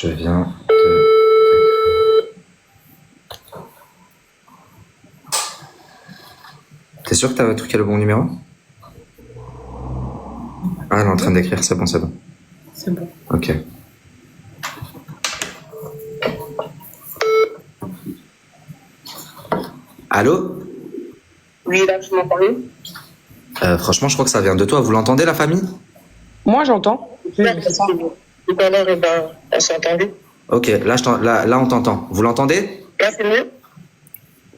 Je viens de... T'es sûr que t'as truqué le bon numéro? Ah, elle est en train d'écrire, c'est bon, c'est bon. C'est bon. Ok. Allô? Oui, là, tu m'entends mieux? Franchement, je crois que ça vient de toi. Vous l'entendez, la famille? Moi, j'entends. Tout à l'heure, on s'est entendu. Ok, là, on t'entend. Vous l'entendez? Là, c'est mieux.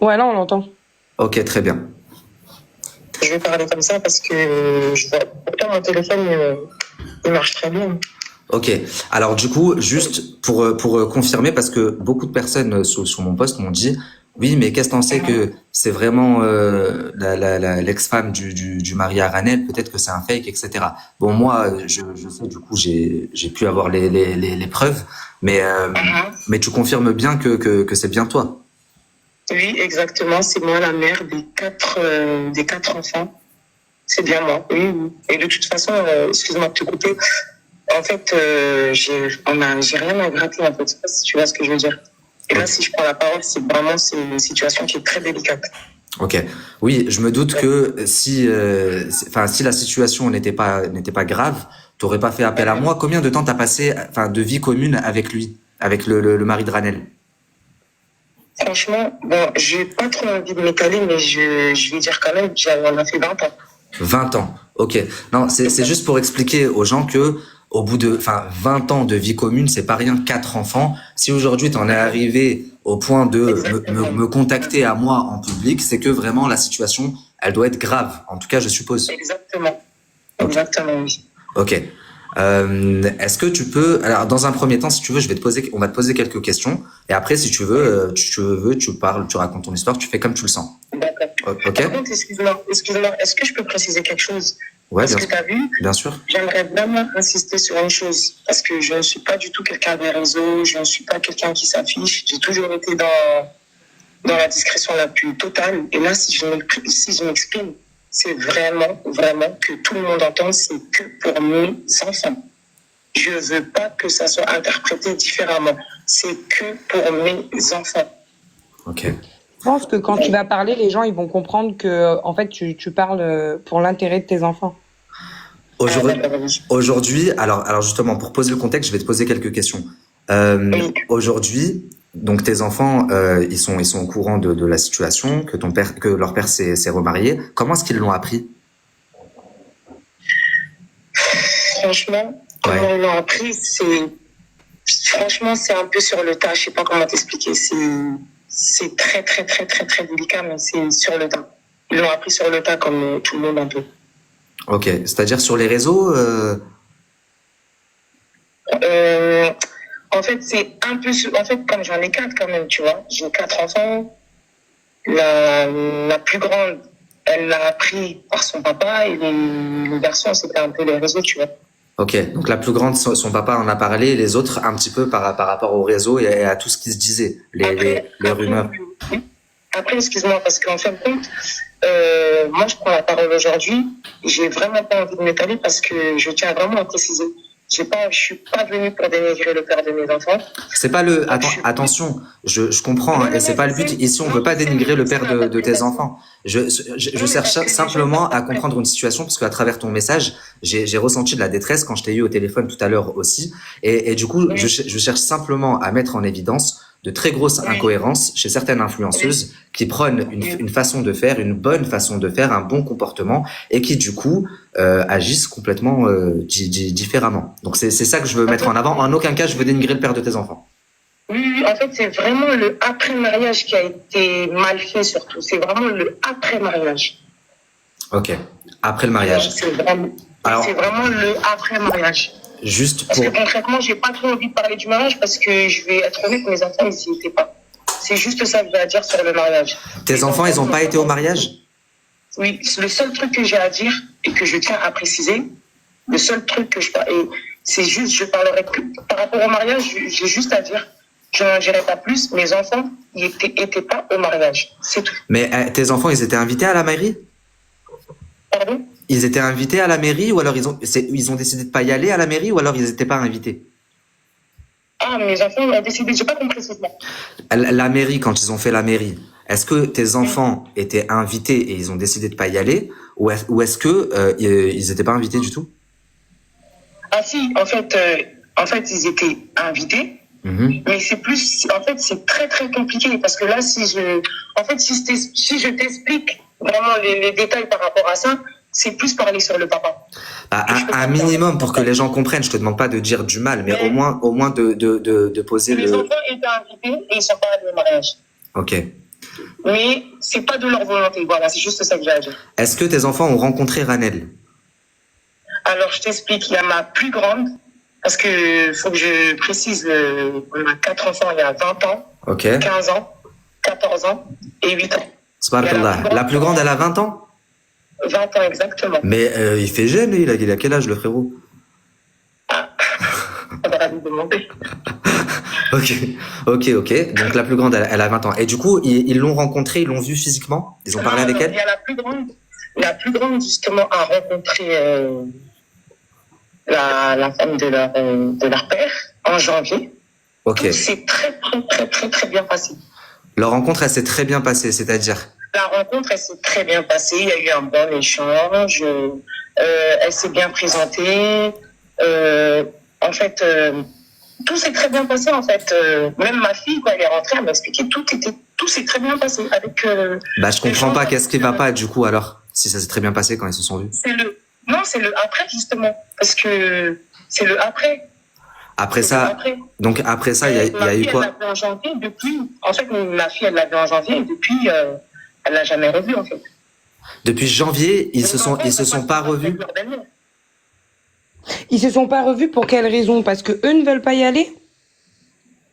Ouais, là, on l'entend. Ok, très bien. Je vais parler comme ça parce que je vois pourtant mon téléphone, il marche très bien. Ok, alors du coup, juste pour confirmer, parce que beaucoup de personnes sur mon poste m'ont dit, oui, mais qu'est-ce que t'en sais que c'est vraiment l'ex-femme du mari à Ranel, peut-être que c'est un fake, etc. Bon, moi, je sais, du coup, j'ai pu avoir les preuves, mais tu confirmes bien que c'est bien toi. Oui, exactement, c'est moi la mère des quatre enfants. C'est bien moi, oui, oui. Et de toute façon, excuse-moi de te couper, en fait, j'ai rien à gratter, en fait. Je sais pas si tu vois ce que je veux dire. Et là, si je prends la parole, c'est une situation qui est très délicate. Ok. Oui, je me doute que si la situation n'était pas grave, t'aurais pas fait appel à moi. Combien de temps t'as passé, de vie commune avec lui, avec le mari de Ranel? Franchement, bon, j'ai pas trop envie de m'étaler, mais je vais dire quand même, on a fait 20 ans. 20 ans. Ok. Non, c'est juste pour expliquer aux gens que au bout de 20 ans de vie commune, c'est pas rien, 4 enfants. Si aujourd'hui t'en es arrivé au point de me contacter à moi en public, c'est que vraiment la situation, elle doit être grave. En tout cas, je suppose. Exactement. Exactement, oui. Ok. Est-ce que tu peux, alors dans un premier temps, si tu veux, on va te poser quelques questions, et après, si tu veux, tu parles, tu racontes ton histoire, tu fais comme tu le sens. D'accord. Ok. Par contre, excuse-moi, est-ce que je peux préciser quelque chose? Ouais, Parce que tu as vu, bien sûr. j'aimerais vraiment insister sur une chose, parce que je ne suis pas du tout quelqu'un des réseaux, je ne suis pas quelqu'un qui s'affiche, j'ai toujours été dans la discrétion la plus totale, et là, si je m'exprime, c'est vraiment, vraiment que tout le monde entende, c'est que pour mes enfants. Je veux pas que ça soit interprété différemment. C'est que pour mes enfants. Ok. Je pense que quand tu vas parler, les gens, ils vont comprendre que, en fait, tu parles pour l'intérêt de tes enfants. Aujourd'hui, alors justement, pour poser le contexte, je vais te poser quelques questions. Aujourd'hui, donc tes enfants, ils sont au courant de la situation, que leur père s'est remarié. Comment est-ce qu'ils l'ont appris? Franchement, comment ils l'ont appris, franchement, c'est un peu sur le tas. Je sais pas comment t'expliquer. C'est très, très, très, très, très délicat, mais c'est sur le tas. Ils l'ont appris sur le tas, comme tout le monde un peu. Ok, c'est-à-dire sur les réseaux. En fait, c'est un peu. En fait, comme j'en ai 4 quand même, tu vois. J'ai 4 enfants. La plus grande, elle l'a appris par son papa, et les garçons, c'était un peu les réseaux, tu vois. Ok, donc la plus grande, son papa en a parlé, et les autres un petit peu par rapport au réseau et à tout ce qui se disait, les rumeurs. Après, excuse-moi, parce qu'en fin de compte, moi, je prends la parole aujourd'hui. J'ai vraiment pas envie de m'étaler parce que je tiens vraiment à préciser. Je suis pas venue pour dénigrer le père de mes enfants. C'est pas le. Attention, je comprends, et c'est pas le but. Ici, on veut pas dénigrer le père de tes enfants. Je cherche simplement à comprendre une situation, parce qu'à travers ton message, j'ai ressenti de la détresse quand je t'ai eu au téléphone tout à l'heure aussi, et du coup, je cherche simplement à mettre en évidence de très grosses incohérences chez certaines influenceuses qui prônent une façon de faire, une bonne façon de faire, un bon comportement, et qui du coup agissent complètement différemment. Donc c'est ça que je veux mettre en avant. En aucun cas je veux dénigrer le père de tes enfants. Oui, en fait c'est vraiment le après-mariage qui a été mal fait surtout. C'est vraiment le après-mariage. Ok, après le mariage. C'est vraiment le après-mariage. Parce que concrètement, j'ai pas trop envie de parler du mariage parce que je vais être honnête, mes enfants, ils n'y étaient pas. C'est juste ça que j'ai à dire sur le mariage. Tes enfants, ils n'ont pas été au mariage? Oui, le seul truc que j'ai à dire et que je tiens à préciser, le seul truc que c'est juste, je parlerai que par rapport au mariage, j'ai juste à dire, je n'en dirai pas plus, mes enfants, ils étaient pas au mariage. C'est tout. Mais tes enfants, ils étaient invités à la mairie? Pardon? Ils étaient invités à la mairie, ou alors ils ont décidé de pas y aller à la mairie, ou alors ils n'étaient pas invités? Ah, Ah, mes enfants ont décidé, j'ai pas compris précisément. La mairie, quand ils ont fait la mairie, est-ce que tes enfants étaient invités et ils ont décidé de pas y aller, ou est-ce que ils étaient pas invités du tout? Ah si, en fait, ils étaient invités, mais c'est plus, en fait, c'est très très compliqué parce que là, si je t'explique vraiment les détails par rapport à ça, c'est plus parler sur le papa. Bah, un minimum pour que les gens comprennent. Je te demande pas de dire du mal, mais au moins de poser les enfants étaient invités et ils sont pas allés au mariage. Ok. Mais c'est pas de leur volonté. Voilà, c'est juste ça que j'ai à dire. Est-ce que tes enfants ont rencontré Ranel? Alors, je t'explique. Il y a ma plus grande, parce que faut que je précise, on a 4 enfants il y a 20 ans, Ok. 15 ans, 14 ans et 8 ans. Subhanallah. La plus grande, elle a 20 ans? 20 ans exactement. Mais il fait jeune, lui. Il a quel âge, le frérot? Ça va lui demander. Ok. Donc la plus grande, elle a 20 ans. Et du coup, ils l'ont rencontrée, ils l'ont vue physiquement? Ils ont parlé avec elle? Il y a la plus grande justement a rencontré la femme de leur père en janvier. Ok. Donc, c'est très bien passé. Leur rencontre, elle s'est très bien passée, c'est-à-dire? La rencontre, elle s'est très bien passée. Il y a eu un bon échange. Elle s'est bien présentée. En fait, tout s'est très bien passé. En fait, même ma fille, quand elle est rentrée, elle m'a expliqué tout s'est très bien passé. Avec. Bah, je comprends pas. Qu'est-ce qui va pas du coup alors, si ça s'est très bien passé quand ils se sont vus? C'est le après justement, parce que c'est le après. Après ça, donc après ça, il y a eu quoi? Elle l'avait en janvier depuis. En fait, ma fille, elle l'avait en janvier et depuis, elle l'a jamais revue en fait. Depuis janvier, ils se sont pas revus. Ils se sont pas revus pour quelle raison? Parce que eux ne veulent pas y aller?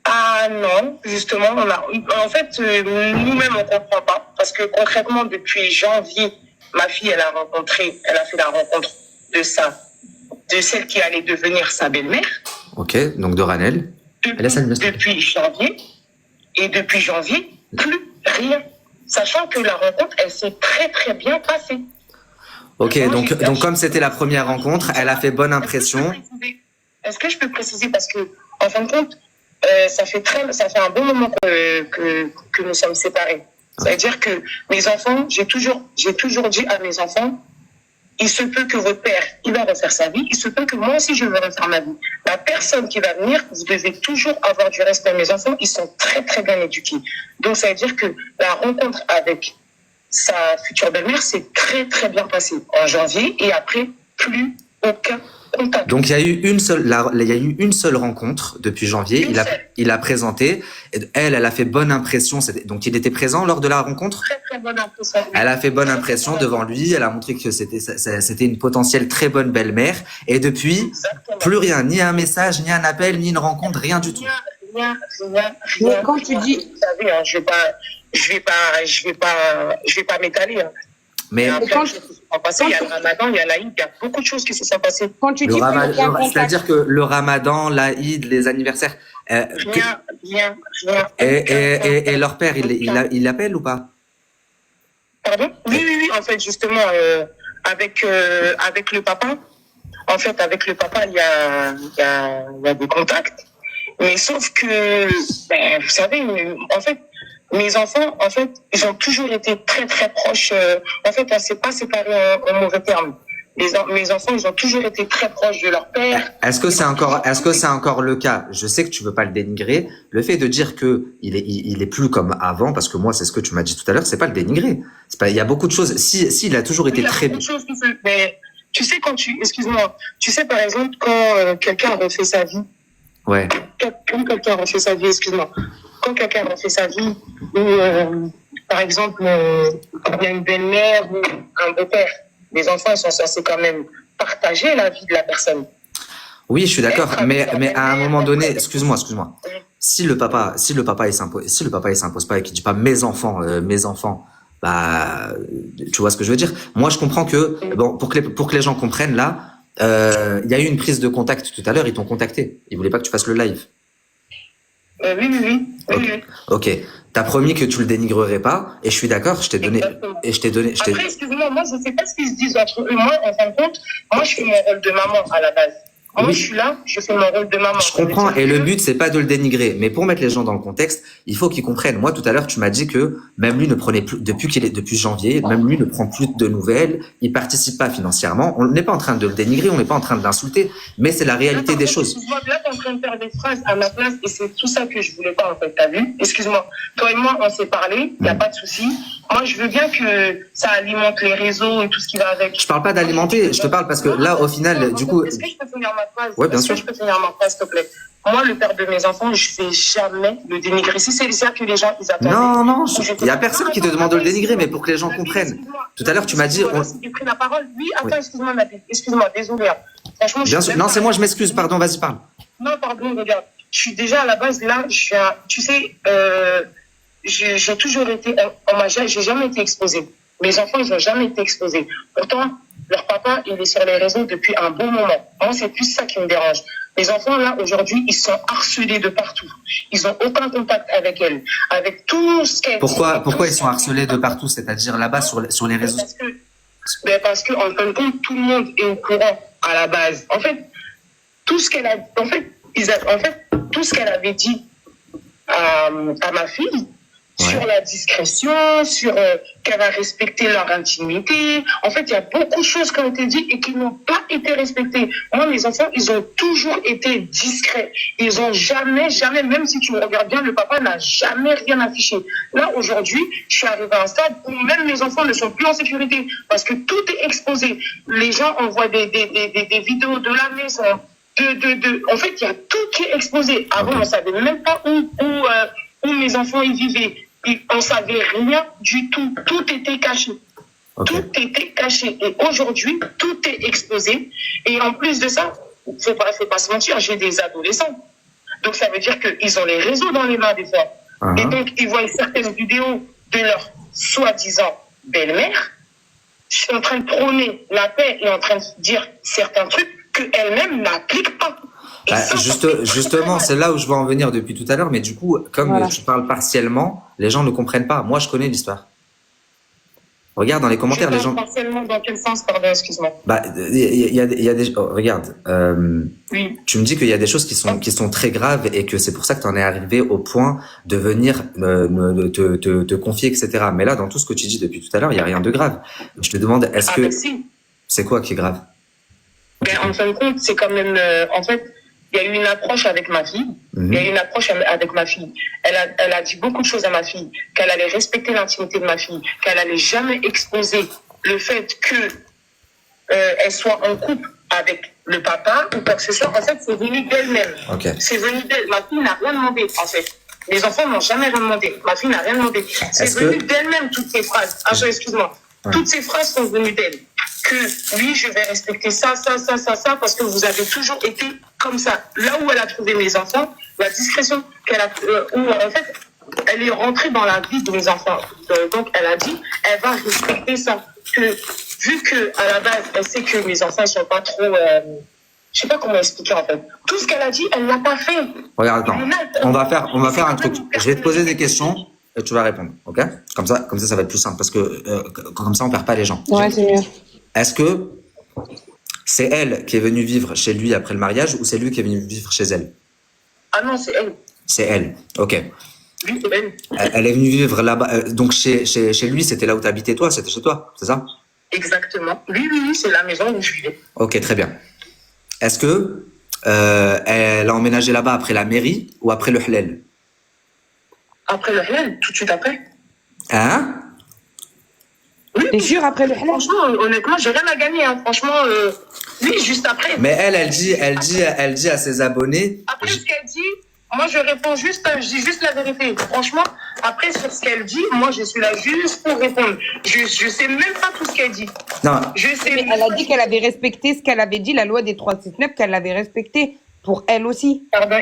Ah non, justement, en fait, nous-mêmes, on comprend pas. Parce que concrètement, depuis janvier, ma fille, elle a fait la rencontre de celle qui allait devenir sa belle-mère. Ok, donc de Ranel. Depuis janvier. Et depuis janvier, plus rien. Sachant que la rencontre, elle s'est très bien passée. Ok, donc comme c'était la première rencontre, elle a fait bonne impression. Est-ce que je peux préciser, parce que en fin de compte, ça fait un bon moment que nous sommes séparés. Ça veut dire que mes enfants, j'ai toujours dit à mes enfants, il se peut que votre père, il va refaire sa vie, il se peut que moi aussi je vais refaire ma vie. La personne qui va venir, vous devez toujours avoir du respect. Mes enfants, ils sont très bien éduqués. Donc ça veut dire que la rencontre avec sa future belle-mère s'est très bien passée en janvier et après plus aucun contact. Donc il y a eu une seule rencontre depuis janvier. Il a présenté. Elle a fait bonne impression. Donc il était présent lors de la rencontre. Très bonne impression. Elle a fait bonne impression devant lui. Elle a montré que c'était une potentielle très bonne belle-mère. Et depuis, plus rien, ni un message, ni un appel, ni une rencontre, rien du tout. Rien. Mais quand tu dis, vous savez, hein, je vais pas m'étaler. Hein. Mais après, il y a le Ramadan, il y a l'Aïd, il y a beaucoup de choses qui se sont passées. Quand tu dis c'est-à-dire que le Ramadan, l'Aïd, les anniversaires. Rien. Et leur père, il l'appelle ou pas? Pardon? Oui. En fait, justement, avec le papa, il y a des contacts. Mais sauf que, vous savez, en fait, mes enfants, en fait, ils ont toujours été très proches. En fait, on s'est pas séparés en mauvais termes. Mes enfants, ils ont toujours été très proches de leur père. Est-ce que c'est encore le cas? Je sais que tu veux pas le dénigrer. Le fait de dire que il est plus comme avant, parce que moi, c'est ce que tu m'as dit tout à l'heure, c'est pas le dénigrer. Il y a beaucoup de choses. Si il a toujours été très. Mais tu sais excuse-moi, tu sais par exemple quand quelqu'un refait sa vie. Ouais. Quand quelqu'un refait sa vie, excuse-moi. Quand quelqu'un refait sa vie, ou par exemple, il y a une belle-mère ou un beau-père, les enfants sont censés quand même partager la vie de la personne. Oui, je suis d'accord, mais à un moment donné, excuse-moi. Si le papa il s'impose pas et qu'il dit pas mes enfants, bah, tu vois ce que je veux dire. Moi, je comprends que bon, pour que les gens comprennent là, il y a eu une prise de contact tout à l'heure, ils t'ont contacté. Ils voulaient pas que tu fasses le live. Oui. Ok. T'as promis que tu le dénigrerais pas, et je suis d'accord, je t'ai donné. Après, excuse-moi, moi, je sais pas ce qu'ils se disent entre eux. Moi, en fin de compte, moi, je fais mon rôle de maman à la base. Moi, Oui. je suis là, je fais mon rôle de maman. Je comprends, et le but, c'est pas de le dénigrer, mais pour mettre les gens dans le contexte, il faut qu'ils comprennent. Moi, tout à l'heure, tu m'as dit que même lui ne prenait plus, depuis janvier, même lui ne prend plus de nouvelles, il participe pas financièrement. On n'est pas en train de le dénigrer, on n'est pas en train de l'insulter, mais c'est la réalité des choses. Excuse-moi, là, t'es en train de faire des phrases à ma place, et c'est tout ça que je voulais pas, en fait, t'as vu? Excuse-moi. Toi et moi, on s'est parlé, y a pas de souci. Moi, je veux bien que ça alimente les réseaux et tout ce qui va avec. Je parle pas d'alimenter, je te parle parce que là, au final, du coup. Est-ce que je peux finir ma phrase? Ouais, bien sûr. Est-ce que je peux finir ma phrase, s'il te plaît? Moi, le père de mes enfants, je vais jamais le dénigrer. Si c'est ça que les gens, ils attendent. Non, il y a personne qui te demande de le dénigrer, mais pour que les gens comprennent. Tout à l'heure, tu m'as dit. J'ai pris la parole. Oui, attends, excuse-moi, Nabil. Excuse-moi, désolé. Franchement, Bien sûr. Non, c'est moi, je m'excuse. Pardon, vas-y, parle. Non, pardon, regarde. Je suis déjà à la base, là, tu sais, j'ai toujours été, j'ai jamais été exposée. Mes enfants, ils n'ont jamais été exposés. Pourtant, leur papa, il est sur les réseaux depuis un bon moment. Moi, c'est plus ça qui me dérange. Les enfants, là, aujourd'hui, ils sont harcelés de partout. Ils n'ont aucun contact avec elles. Avec tout ce qu'elles Pourquoi ils sont harcelés de partout, c'est-à-dire là-bas sur les réseaux? Parce que, en fin de compte, tout le monde est au courant à la base. En fait, tout ce qu'elle a, tout ce qu'elle avait dit à ma fille, sur la discrétion, sur qu'elle va respecter leur intimité. En fait, il y a beaucoup de choses qui ont été dites et qui n'ont pas été respectées. Moi, mes enfants, ils ont toujours été discrets. Ils ont jamais, même si tu me regardes bien, le papa n'a jamais rien affiché. Là, aujourd'hui, je suis arrivée à un stade où même mes enfants ne sont plus en sécurité parce que tout est exposé. Les gens envoient des vidéos de la maison. En fait, il y a tout qui est exposé. Avant, on savait même pas où mes enfants y vivaient. Et on savait rien du tout. Tout était caché. Tout était caché. Et aujourd'hui, tout est exposé. Et en plus de ça, faut pas se mentir, j'ai des adolescents. Donc ça veut dire qu'ils ont les réseaux dans les mains des fois. Et donc, ils voient certaines vidéos de leur soi-disant belle-mère en train de prôner la paix et en train de dire certains trucs qu'elle-même n'applique pas. Justement, c'est là où je veux en venir depuis tout à l'heure, mais du coup, comme tu parles partiellement, les gens ne comprennent pas. Moi, je connais l'histoire. Regarde dans les commentaires, les gens. Partiellement dans quel sens, pardon, excuse-moi. Il y a des. Regarde. Oui. Tu me dis qu'il y a des choses qui sont très graves et que c'est pour ça que tu en es arrivé au point de venir te confier, etc. Mais là, dans tout ce que tu dis depuis tout à l'heure, il y a rien de grave. Je te demande, est-ce que c'est quoi qui est grave? Mais en fin de compte, c'est quand même, en fait, il y a eu une approche avec ma fille. Il y a eu une approche avec ma fille. Elle a dit beaucoup de choses à ma fille, qu'elle allait respecter l'intimité de ma fille, qu'elle allait jamais exposer le fait que elle soit en couple avec le papa ou quoi que ce soit. En fait, c'est venu d'elle-même. C'est venu d'elle. Ma fille n'a rien demandé, en fait. Les enfants n'ont jamais rien demandé. Ma fille n'a rien demandé. C'est venu d'elle-même, toutes ces phrases. Excuse-moi. Toutes ces phrases sont venues d'elle. Que oui, je vais respecter ça, parce que vous avez toujours été comme ça. Là où elle a trouvé mes enfants, la discrétion qu'elle a, où en fait, elle est rentrée dans la vie de mes enfants. Donc, elle a dit, elle va respecter ça. Que, vu que à la base, elle sait que mes enfants ne sont pas trop, je sais pas comment expliquer en fait. Tout ce qu'elle a dit, elle l'a pas fait. Regarde, attends. On va faire un truc. Je vais te poser des questions et tu vas répondre, ok? Comme ça, ça va être plus simple parce que comme ça, on perd pas les gens. Ouais, c'est mieux. Est-ce que c'est elle qui est venue vivre chez lui après le mariage ou c'est lui qui est venu vivre chez elle? Ah non, c'est elle. C'est elle, ok. Oui, c'est elle. Elle est venue vivre là-bas. Donc chez lui, c'était là où tu habitais toi, c'était chez toi, c'est ça? Exactement. Oui, c'est la maison où je vivais. Ok, très bien. Est-ce que elle a emménagé là-bas après la mairie ou après le halal? Après le halal, tout de suite après. Hein? Oui, t'es sûr après le halal? Franchement, honnêtement, j'ai rien à gagner. Hein. Franchement, oui, juste après. Mais elle dit à ses abonnés. Après ce qu'elle dit, moi je réponds juste, je dis juste la vérité. Franchement, après sur ce qu'elle dit, moi je suis là juste pour répondre. Je sais même pas tout ce qu'elle dit. Non. Mais elle a dit qu'elle avait respecté ce qu'elle avait dit, la loi des 369, qu'elle l'avait respecté pour elle aussi. Pardon.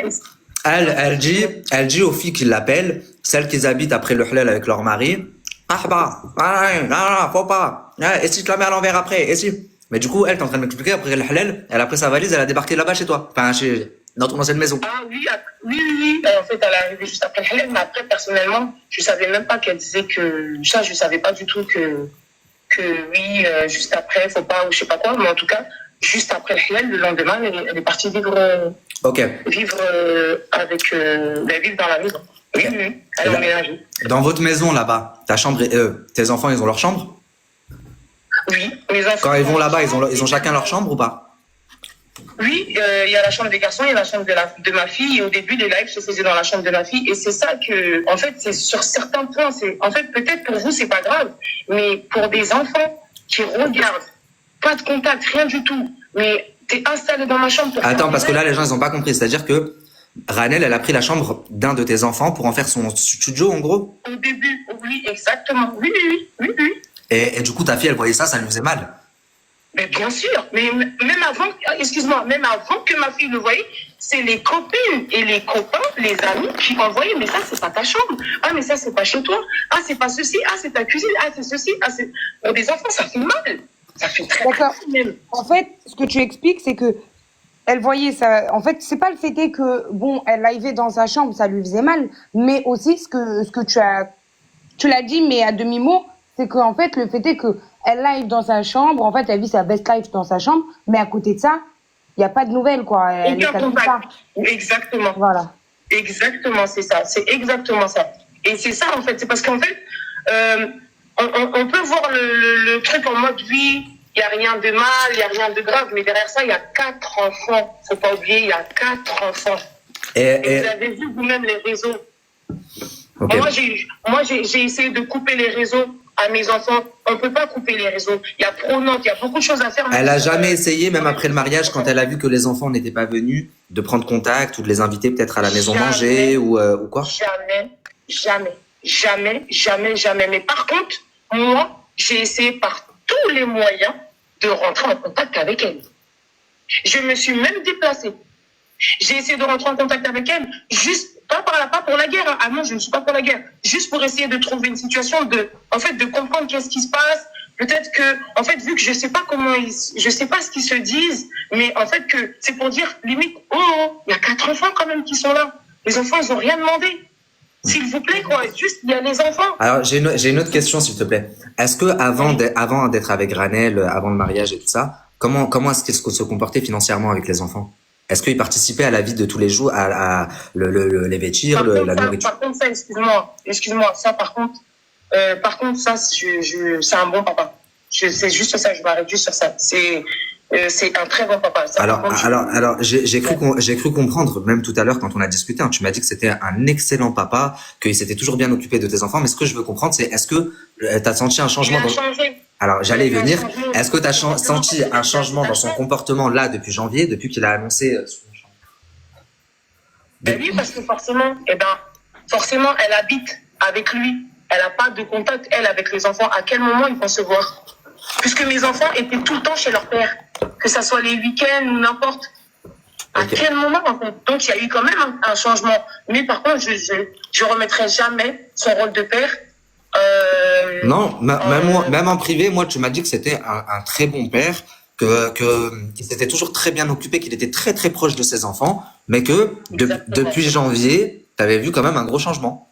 Elle dit aux filles qui l'appellent, celles qui habitent après le halal avec leur mari. Non, faut pas. Et si tu la mets à l'envers après, et si. Mais du coup, elle est en train de m'expliquer après le halal, elle a pris sa valise, elle a débarqué là-bas chez toi. Enfin, dans ton ancienne maison. Ah oui. En fait, elle est arrivée juste après le halal, mais après, personnellement, je savais même pas qu'elle disait que je savais pas du tout que oui, juste après, faut pas, ou je sais pas quoi, mais en tout cas, juste après le halal, le lendemain, elle est partie vivre, Ok. vivre avec, vivre dans la maison. Oui, oui, elle a emménagé. Dans votre maison là-bas, ta chambre, tes enfants, ils ont leur chambre? Oui, mes enfants. Quand ils vont là-bas, ils ont chacun leur chambre ou pas? Oui, il y a la chambre des garçons, il y a la chambre de ma fille. Et au début, les lives se faisaient dans la chambre de ma fille. Et c'est ça que, en fait, c'est sur certains points. En fait, peut-être pour vous, c'est pas grave. Mais pour des enfants qui regardent, pas de contact, rien du tout. Mais t'es installé dans ma chambre pour Attends, parce que là, les gens, ils ont pas compris. C'est-à-dire que Ranel, elle a pris la chambre d'un de tes enfants pour en faire son studio, en gros? Au début, oui, exactement. Oui, oui, oui, oui, oui. Et du coup, ta fille, elle voyait ça lui faisait mal. Mais bien sûr, mais même avant, excuse-moi, même avant que ma fille le voyait, c'est les copines et les copains, les amis qui envoyaient, mais ça, c'est pas ta chambre. Ah, mais ça, c'est pas chez toi. Ah, c'est pas ceci. Ah, c'est ta cuisine. Ah, c'est ceci. Ah, c'est... Pour des enfants, ça fait mal. Ça fait très mal même. En fait, ce que tu expliques, c'est que elle voyait ça. En fait, c'est pas le fait est que, bon, elle arrivait dans sa chambre, ça lui faisait mal, mais aussi ce que tu l'as dit, mais à demi-mot, c'est qu'en fait, le fait est que elle live dans sa chambre, en fait, elle vit sa best life dans sa chambre, mais à côté de ça, il n'y a pas de nouvelles, quoi. Elle Aucun contact. Exactement. Voilà. Exactement, c'est ça. C'est exactement ça. Et c'est ça, en fait. C'est parce qu'en fait, on peut voir le truc en mode, oui, il n'y a rien de mal, il n'y a rien de grave, mais derrière ça, il y a 4 enfants. Faut pas oublier, il y a 4 enfants. Et vous avez vu vous-même les réseaux. Okay. Moi, j'ai essayé de couper les réseaux à mes enfants. On ne peut pas couper les réseaux. Il y a Pronote, il y a beaucoup de choses à faire. Elle n'a jamais essayé, même après le mariage, quand elle a vu que les enfants n'étaient pas venus, de prendre contact ou de les inviter peut-être à la maison manger ou quoi? Jamais. Mais par contre, moi, j'ai essayé par tous les moyens de rentrer en contact avec elle. Je me suis même déplacée. J'ai essayé de rentrer en contact avec elle, juste pas pour la guerre. Ah non, je ne suis pas pour la guerre. Juste pour essayer de trouver une situation de comprendre qu'est-ce qui se passe. Peut-être que, en fait, vu que je sais pas ce qu'ils se disent, mais en fait que c'est pour dire, limite, il y a 4 enfants quand même qui sont là. Les enfants, ils ont rien demandé. S'il vous plaît, quoi. Juste, il y a les enfants. Alors, j'ai une autre question, s'il te plaît. Est-ce que avant d'être avec Ranel, avant le mariage et tout ça, comment est-ce qu'ils se comportaient financièrement avec les enfants? Est-ce qu'ils participaient à la vie de tous les jours, à les vêtir, la nourriture? Par contre, ça, excuse-moi, ça, par contre, ça, c'est un bon papa. C'est juste ça, je m'arrête juste sur ça. C'est un très bon papa. Ça, alors, j'ai cru comprendre, même tout à l'heure quand on a discuté, hein, tu m'as dit que c'était un excellent papa, qu'il s'était toujours bien occupé de tes enfants, mais ce que je veux comprendre, c'est est-ce que t'as senti un changement Alors, j'allais y venir. Est-ce que t'as senti un changement dans son comportement là depuis janvier, depuis qu'il a annoncé oui, parce que forcément, elle habite avec lui. Elle n'a pas de contact, elle, avec les enfants. À quel moment ils vont se voir? Puisque mes enfants étaient tout le temps chez leur père, que ça soit les week-ends ou n'importe. À quel moment, en fait? Donc, il y a eu quand même un changement. Mais par contre, je remettrai jamais son rôle de père. Non, même en privé, moi, tu m'as dit que c'était un très bon père, qu'il s'était toujours très bien occupé, qu'il était très très proche de ses enfants, mais que depuis janvier, tu avais vu quand même un gros changement.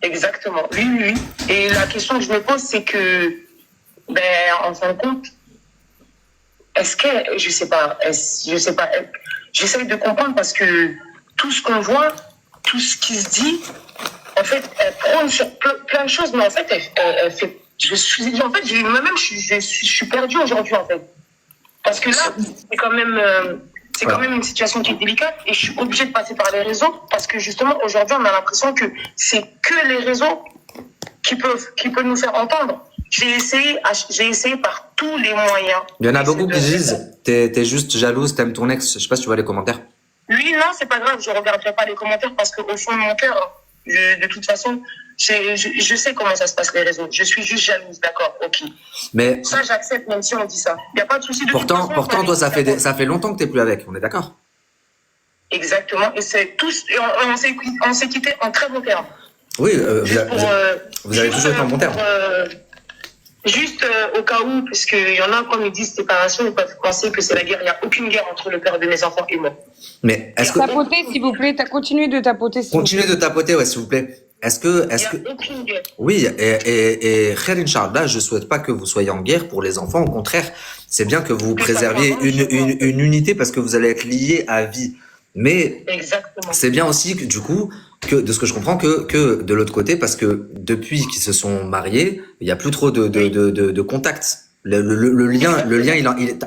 Exactement, oui. Et la question que je me pose, c'est que, en fin de compte, est-ce que, je sais pas, j'essaye de comprendre parce que tout ce qu'on voit, tout ce qui se dit, en fait, elle prône sur plein de choses, mais en fait, elle fait, je suis perdue aujourd'hui, en fait. Parce que là, c'est quand même une situation qui est délicate et je suis obligée de passer par les réseaux parce que justement, aujourd'hui, on a l'impression que c'est que les réseaux qui peuvent nous faire entendre. J'ai essayé par tous les moyens. Il y en a beaucoup qui disent, t'es juste jalouse, t'aimes ton ex. Je sais pas si tu vois les commentaires. Lui, non, c'est pas grave, je regarderai pas les commentaires parce qu'au fond de mon cœur, de toute façon, je sais comment ça se passe les réseaux. Je suis juste jalouse, d'accord, ok. Mais ça, j'accepte même si on dit ça. Il y a pas de souci. Pourtant, toi, ça fait longtemps que t'es plus avec. On est d'accord? Exactement. Et c'est tous, on s'est quitté en très bon terme. Oui, vous avez toujours été en bon terme. Juste au cas où, parce qu'il y en a, comme ils disent séparation, ils peuvent penser que c'est la guerre. Il n'y a aucune guerre entre le père de mes enfants et moi. Mais est-ce que... Tapoter, s'il vous plaît. Continuez de tapoter, s'il vous plaît. Continuez de tapoter, ouais, s'il vous plaît. Est-ce que... Il n'y a aucune guerre. Oui, et Khair Inch'Allah, je souhaite pas que vous soyez en guerre pour les enfants. Au contraire, C'est bien que vous Que ça préserviez soit bon, une unité parce que vous allez être liés à vie. Mais exactement. c'est bien aussi que, du coup, que de ce que je comprends, que de l'autre côté, parce que depuis qu'ils se sont mariés, il y a plus trop de contact. Le lien,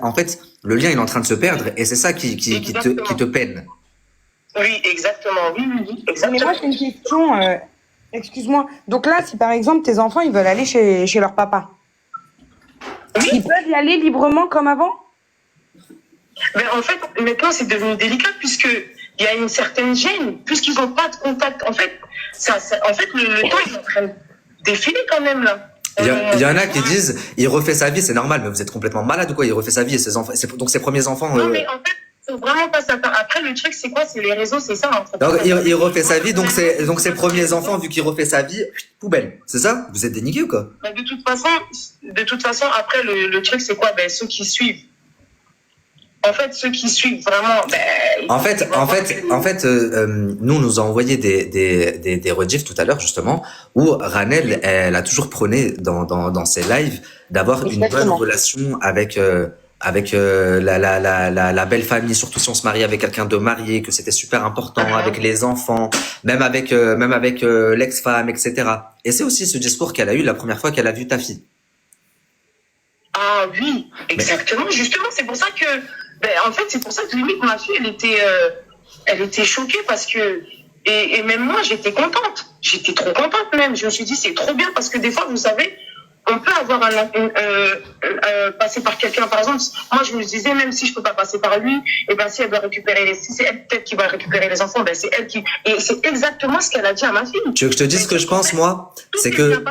en fait, le lien, il est en train de se perdre, et c'est ça qui te peine. Oui, exactement. Oui, oui, oui, Mais exactement. moi, j'ai une question. Excuse-moi. Donc là, si par exemple tes enfants ils veulent aller chez leur papa, Oui, ils peuvent y aller librement comme avant? mais en fait, maintenant, c'est devenu délicat puisque il y a une certaine gêne, puisqu'ils n'ont pas de contact. En fait, en fait, le temps est en train de défiler quand même, là. Il y en a qui disent, il refait sa vie, c'est normal, mais vous êtes complètement malade ou quoi? Il refait sa vie et ses enfants, donc ses premiers enfants. Non, mais en fait, faut vraiment pas s'attendre. Après, le truc, c'est quoi? C'est les réseaux, c'est ça. Donc, il refait sa vie, donc ses premiers enfants, vu qu'il refait sa vie, poubelle. C'est ça? Vous êtes déniqués ou quoi? Mais de toute façon, après, le truc, c'est quoi? Ben, ceux qui suivent. En fait, ceux qui suivent vraiment, ben, En fait, nous a envoyé des rediffs tout à l'heure, justement, où Ranel, elle a toujours prôné dans ses lives d'avoir une bonne Exactement. relation avec la belle famille, surtout si on se marie avec quelqu'un de marié, que c'était super important, avec les enfants, même avec l'ex-femme, etc. Et c'est aussi ce discours qu'elle a eu la première fois qu'elle a vu ta fille. Ah oui, exactement. Justement, c'est pour ça que, ben, en fait, c'est pour ça que limite ma fille, elle était choquée parce que, et même moi, j'étais contente. J'étais trop contente même. Je me suis dit, c'est trop bien parce que des fois, vous savez, on peut avoir passer par quelqu'un. Par exemple, moi, je me disais, même si je peux pas passer par lui, et ben, si elle doit récupérer si c'est elle peut-être qui va récupérer les enfants, ben, c'est elle qui, et c'est exactement ce qu'elle a dit à ma fille. Tu veux que je te dise ce que je pense, moi? C'est que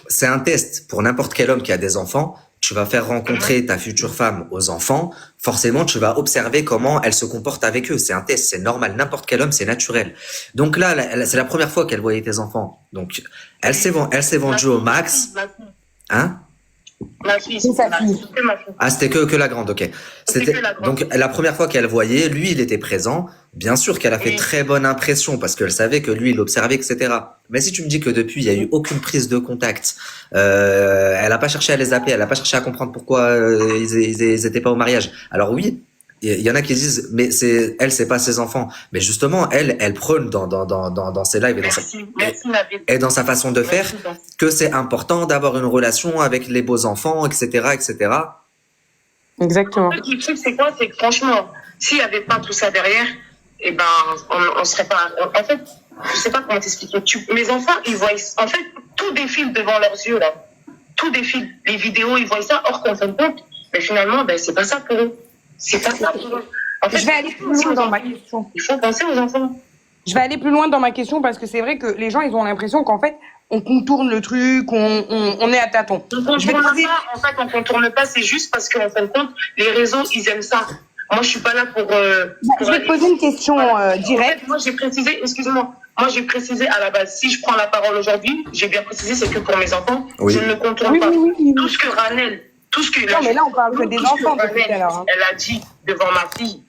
c'est un test pour n'importe quel homme qui a des enfants. Tu vas faire rencontrer ta future femme aux enfants. Forcément, tu vas observer comment elle se comporte avec eux. C'est un test, c'est normal. N'importe quel homme, c'est naturel. Donc là, c'est la première fois qu'elle voyait tes enfants. Donc, elle s'est vendue au max. Hein? Ma fille, C'est sa fille. c'était ma fille. Ah, c'était que la grande, ok. C'était que la grande. Donc, la première fois qu'elle voyait, lui, il était présent. Bien sûr qu'elle a fait Oui. très bonne impression parce qu'elle savait que lui, il observait, etc. Mais si tu me dis que depuis, il y a eu aucune prise de contact, elle a pas cherché à les appeler, elle a pas cherché à comprendre pourquoi ils étaient pas au mariage. Alors oui, il y en a qui disent, mais c'est pas ses enfants. Mais justement, elle prône dans ses lives Merci, Nabil. et dans sa façon de faire que c'est important d'avoir une relation avec les beaux enfants, etc., etc. Exactement. En fait, le truc, c'est quoi? C'est que franchement, s'il n'y avait pas tout ça derrière, eh ben, on serait pas. En fait, je sais pas comment t'expliquer. Mes enfants, ils voient. En fait, tout défile devant leurs yeux, là. Tout défile. Les vidéos, ils voient ça, or qu'en fin de compte, mais finalement, ben, c'est pas ça pour eux. C'est pas ça pour eux. En fait, Je vais aller plus loin dans ma question. il faut penser aux enfants. Je vais aller plus loin dans ma question parce que c'est vrai que les gens, ils ont l'impression qu'en fait, on contourne le truc, on est à tâtons. Je vais te poser... En fait, on contourne pas, c'est juste parce qu'en fin de compte, les réseaux, ils aiment ça. Moi, je suis pas là pour Je vais te poser une question directe. En fait, moi, j'ai précisé, excuse-moi, moi, j'ai précisé à la base, si je prends la parole aujourd'hui, j'ai bien précisé, c'est que pour mes enfants, Oui. je ne contourne Oui, pas. oui, oui, oui. Tout ce que Ranel, tout ce que... Non, mais là, on parle que des tout ce enfants que depuis tout à l'heure, hein. Elle a dit devant ma fille,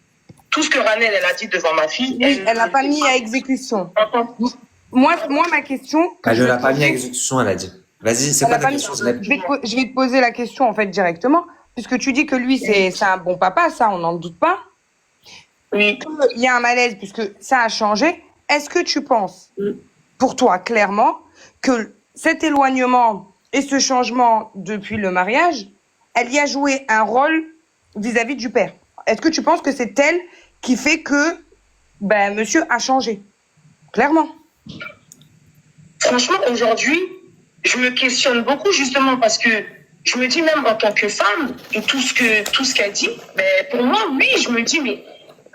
tout ce que Ranel, elle a dit devant ma fille... Oui, elle n'a pas mis à exécution. Attends. Moi, ma question... que Elle je ne vais l'a te pas mis à poser- exécution, elle a dit. Vas-y, c'est elle quoi a ta pas mis- question, Zineb? je vais te poser la question, en fait, directement. Puisque tu dis que lui, c'est un bon papa, ça, on n'en doute pas. Oui. Il y a un malaise puisque ça a changé. Est-ce que tu penses, pour toi, clairement, que cet éloignement et ce changement depuis le mariage, elle y a joué un rôle vis-à-vis du père? Est-ce que tu penses que c'est elle qui fait que ben, monsieur a changé? Clairement. Franchement, aujourd'hui, je me questionne beaucoup justement parce que je me dis même en tant que femme et tout ce qu'elle dit, ben, pour moi, oui, je me dis, mais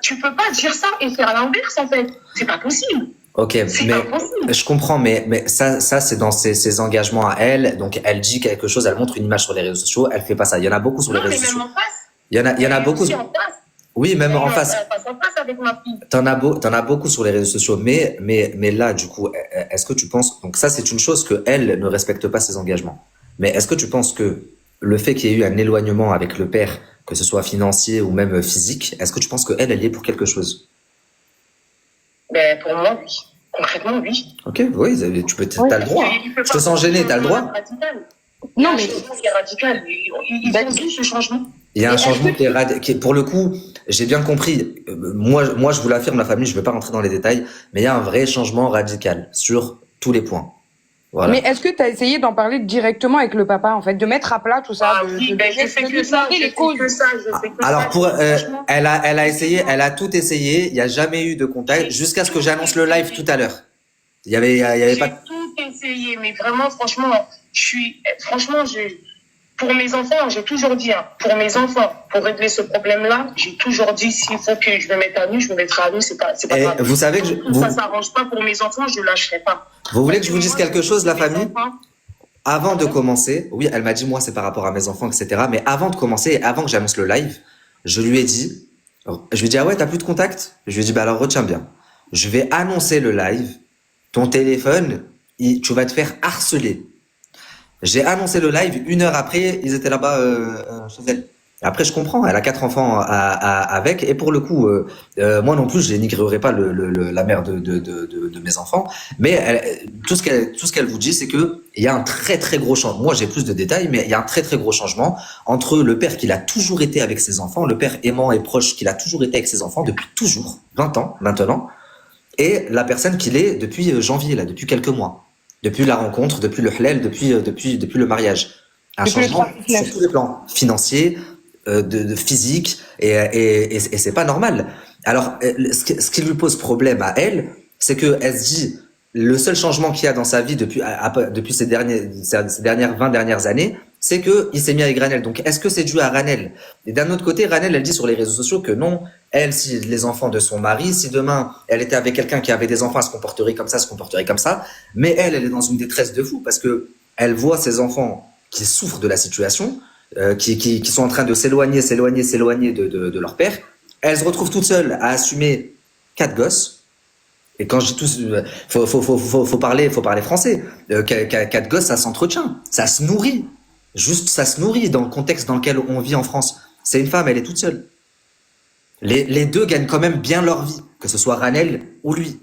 tu peux pas dire ça et faire l'inverse en fait. C'est pas possible. Ok, C'est mais pas possible. je comprends, mais ça c'est dans ses engagements à elle. Donc elle dit quelque chose, elle montre une image sur les réseaux sociaux, elle fait pas ça. Il y en a beaucoup sur les Non, mais réseaux même sociaux. en face. Il y en a beaucoup. Aussi en face. Oui, même en face. Elle passe en face avec ma fille. T'en as beaucoup sur les réseaux sociaux, mais là, du coup, est-ce que tu penses, donc ça, c'est une chose que elle ne respecte pas ses engagements. Mais est-ce que tu penses que le fait qu'il y ait eu un éloignement avec le père, que ce soit financier ou même physique, est-ce que tu penses qu'elle, elle y est pour quelque chose? Ben, pour moi, oui. Concrètement, oui. Ok, oui, t'as le droit. Je te sens gêné, t'as le droit. Radical. Non, Non, mais mais c'est radical. Ils ont vu ce changement. Il y a Et un est-ce changement que qui est, pour le coup, j'ai bien compris. Moi, je vous l'affirme, la famille, je ne vais pas rentrer dans les détails, mais il y a un vrai changement radical sur tous les points. Mais Voilà. est-ce que tu as essayé d'en parler directement avec le papa, en fait, de mettre à plat tout ça, Ah oui, ben je fais de que lui ça, demander je les fais que causes? ça, je fais que Alors ça. Franchement, elle a essayé, excuse-moi. elle a tout essayé. Il n'y a jamais eu de contact J'ai jusqu'à ce que tout j'annonce le live tout essayé. à l'heure. Il y avait J'ai pas. tout essayé, mais vraiment, franchement, franchement, pour mes enfants, j'ai toujours dit, hein, pour mes enfants, pour régler ce problème-là, j'ai toujours dit, s'il faut que je me mette à nu, je me mettrai à nu, c'est pas Et grave. vous savez Tant que ça s'arrange pas pour mes enfants, je lâcherai pas. vous voulez Parce que je que vous dise moi, je quelque sais chose, que la mes famille? enfants, Avant de pardon, commencer, oui, elle m'a dit moi c'est par rapport à mes enfants, etc. Mais avant de commencer, et avant que j'annonce le live, je lui ai dit, je lui ai dit ah ouais t'as plus de contact? Je lui ai dit bah alors retiens bien, je vais annoncer le live, ton téléphone, tu vas te faire harceler. J'ai annoncé le live, 1 heure après, ils étaient là-bas chez elle. Après, je comprends, elle a 4 enfants avec, et pour le coup, moi non plus, je dénigrerai pas la mère de mes enfants, mais tout ce qu'elle vous dit, c'est que il y a un très très gros changement. Moi, j'ai plus de détails, mais il y a un très très gros changement entre le père qui a toujours été avec ses enfants, le père aimant et proche qu'il a toujours été avec ses enfants depuis toujours, 20 ans maintenant, et la personne qu'il est depuis janvier, là, depuis quelques mois. Depuis la rencontre, depuis le halal, depuis le mariage. Un Depuis le changement sur 369. tous les plans, financier, de physique, et c'est pas normal. Alors, ce qui lui pose problème à elle, c'est qu'elle se dit, le seul changement qu'il y a dans sa vie depuis ces dernières 20 dernières années, c'est qu'il s'est mis avec Ranel. Donc, est-ce que c'est dû à Ranel? Et d'un autre côté, Ranel, elle dit sur les réseaux sociaux que non, elle, si les enfants de son mari, si demain elle était avec quelqu'un qui avait des enfants, elle se comporterait comme ça, se comporterait comme ça. Mais elle est dans une détresse de fou parce que elle voit ses enfants qui souffrent de la situation, qui sont en train de s'éloigner de leur père. Elle se retrouve toute seule à assumer 4 gosses. Et quand je dis tous, faut parler français. 4 gosses, ça s'entretient, ça se nourrit. Juste, ça se nourrit dans le contexte dans lequel on vit en France. C'est une femme, elle est toute seule. Les deux gagnent quand même bien leur vie, que ce soit Ranel ou lui.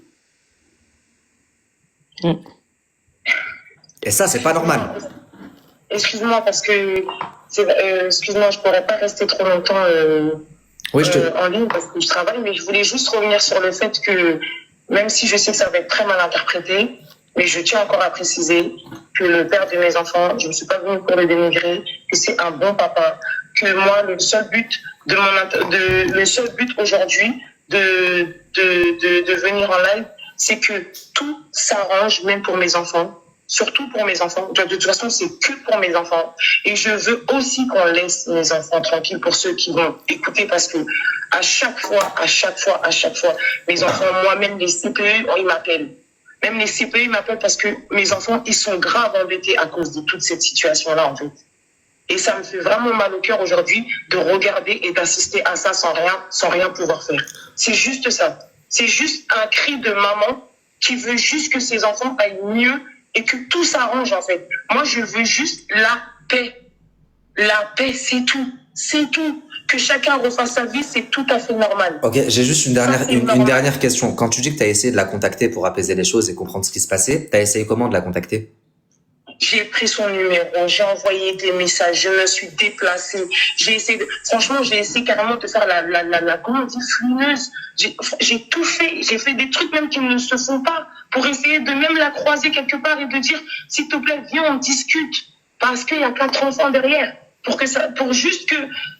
Mm. Et ça, c'est pas normal. excuse-moi parce que, excuse-moi, je pourrais pas rester trop longtemps Oui, en ligne parce que je travaille, mais je voulais juste revenir sur le fait que, même si je sais que ça va être très mal interprété, mais je tiens encore à préciser que le père de mes enfants, je ne suis pas venue pour le dénigrer, que c'est un bon papa, que moi, le seul but aujourd'hui de venir en live, c'est que tout s'arrange, même pour mes enfants. Surtout pour mes enfants. De toute façon, c'est que pour mes enfants. Et je veux aussi qu'on laisse mes enfants tranquilles pour ceux qui vont écouter parce que à chaque fois, mes enfants, moi-même les CPE, ils m'appellent. Même les CPE, ils m'appellent parce que mes enfants, ils sont grave embêtés à cause de toute cette situation-là, en fait. Et ça me fait vraiment mal au cœur aujourd'hui de regarder et d'assister à ça sans rien pouvoir faire. C'est juste ça. C'est juste un cri de maman qui veut juste que ses enfants aillent mieux et que tout s'arrange, en fait. Moi, je veux juste la paix. La paix, c'est tout. C'est tout. Que chacun refasse sa vie, c'est tout à fait normal. Ok, j'ai juste une dernière question. Quand tu dis que tu as essayé de la contacter pour apaiser les choses et comprendre ce qui se passait, tu as essayé comment de la contacter? J'ai pris son numéro, j'ai envoyé des messages, je me suis déplacée. Franchement, j'ai essayé carrément de faire comment on dit, fluineuse. J'ai tout fait, j'ai fait des trucs même qui ne se font pas pour essayer de même la croiser quelque part et de dire, s'il te plaît, viens, on discute. Parce qu'il y a 4 enfants derrière. Pour juste que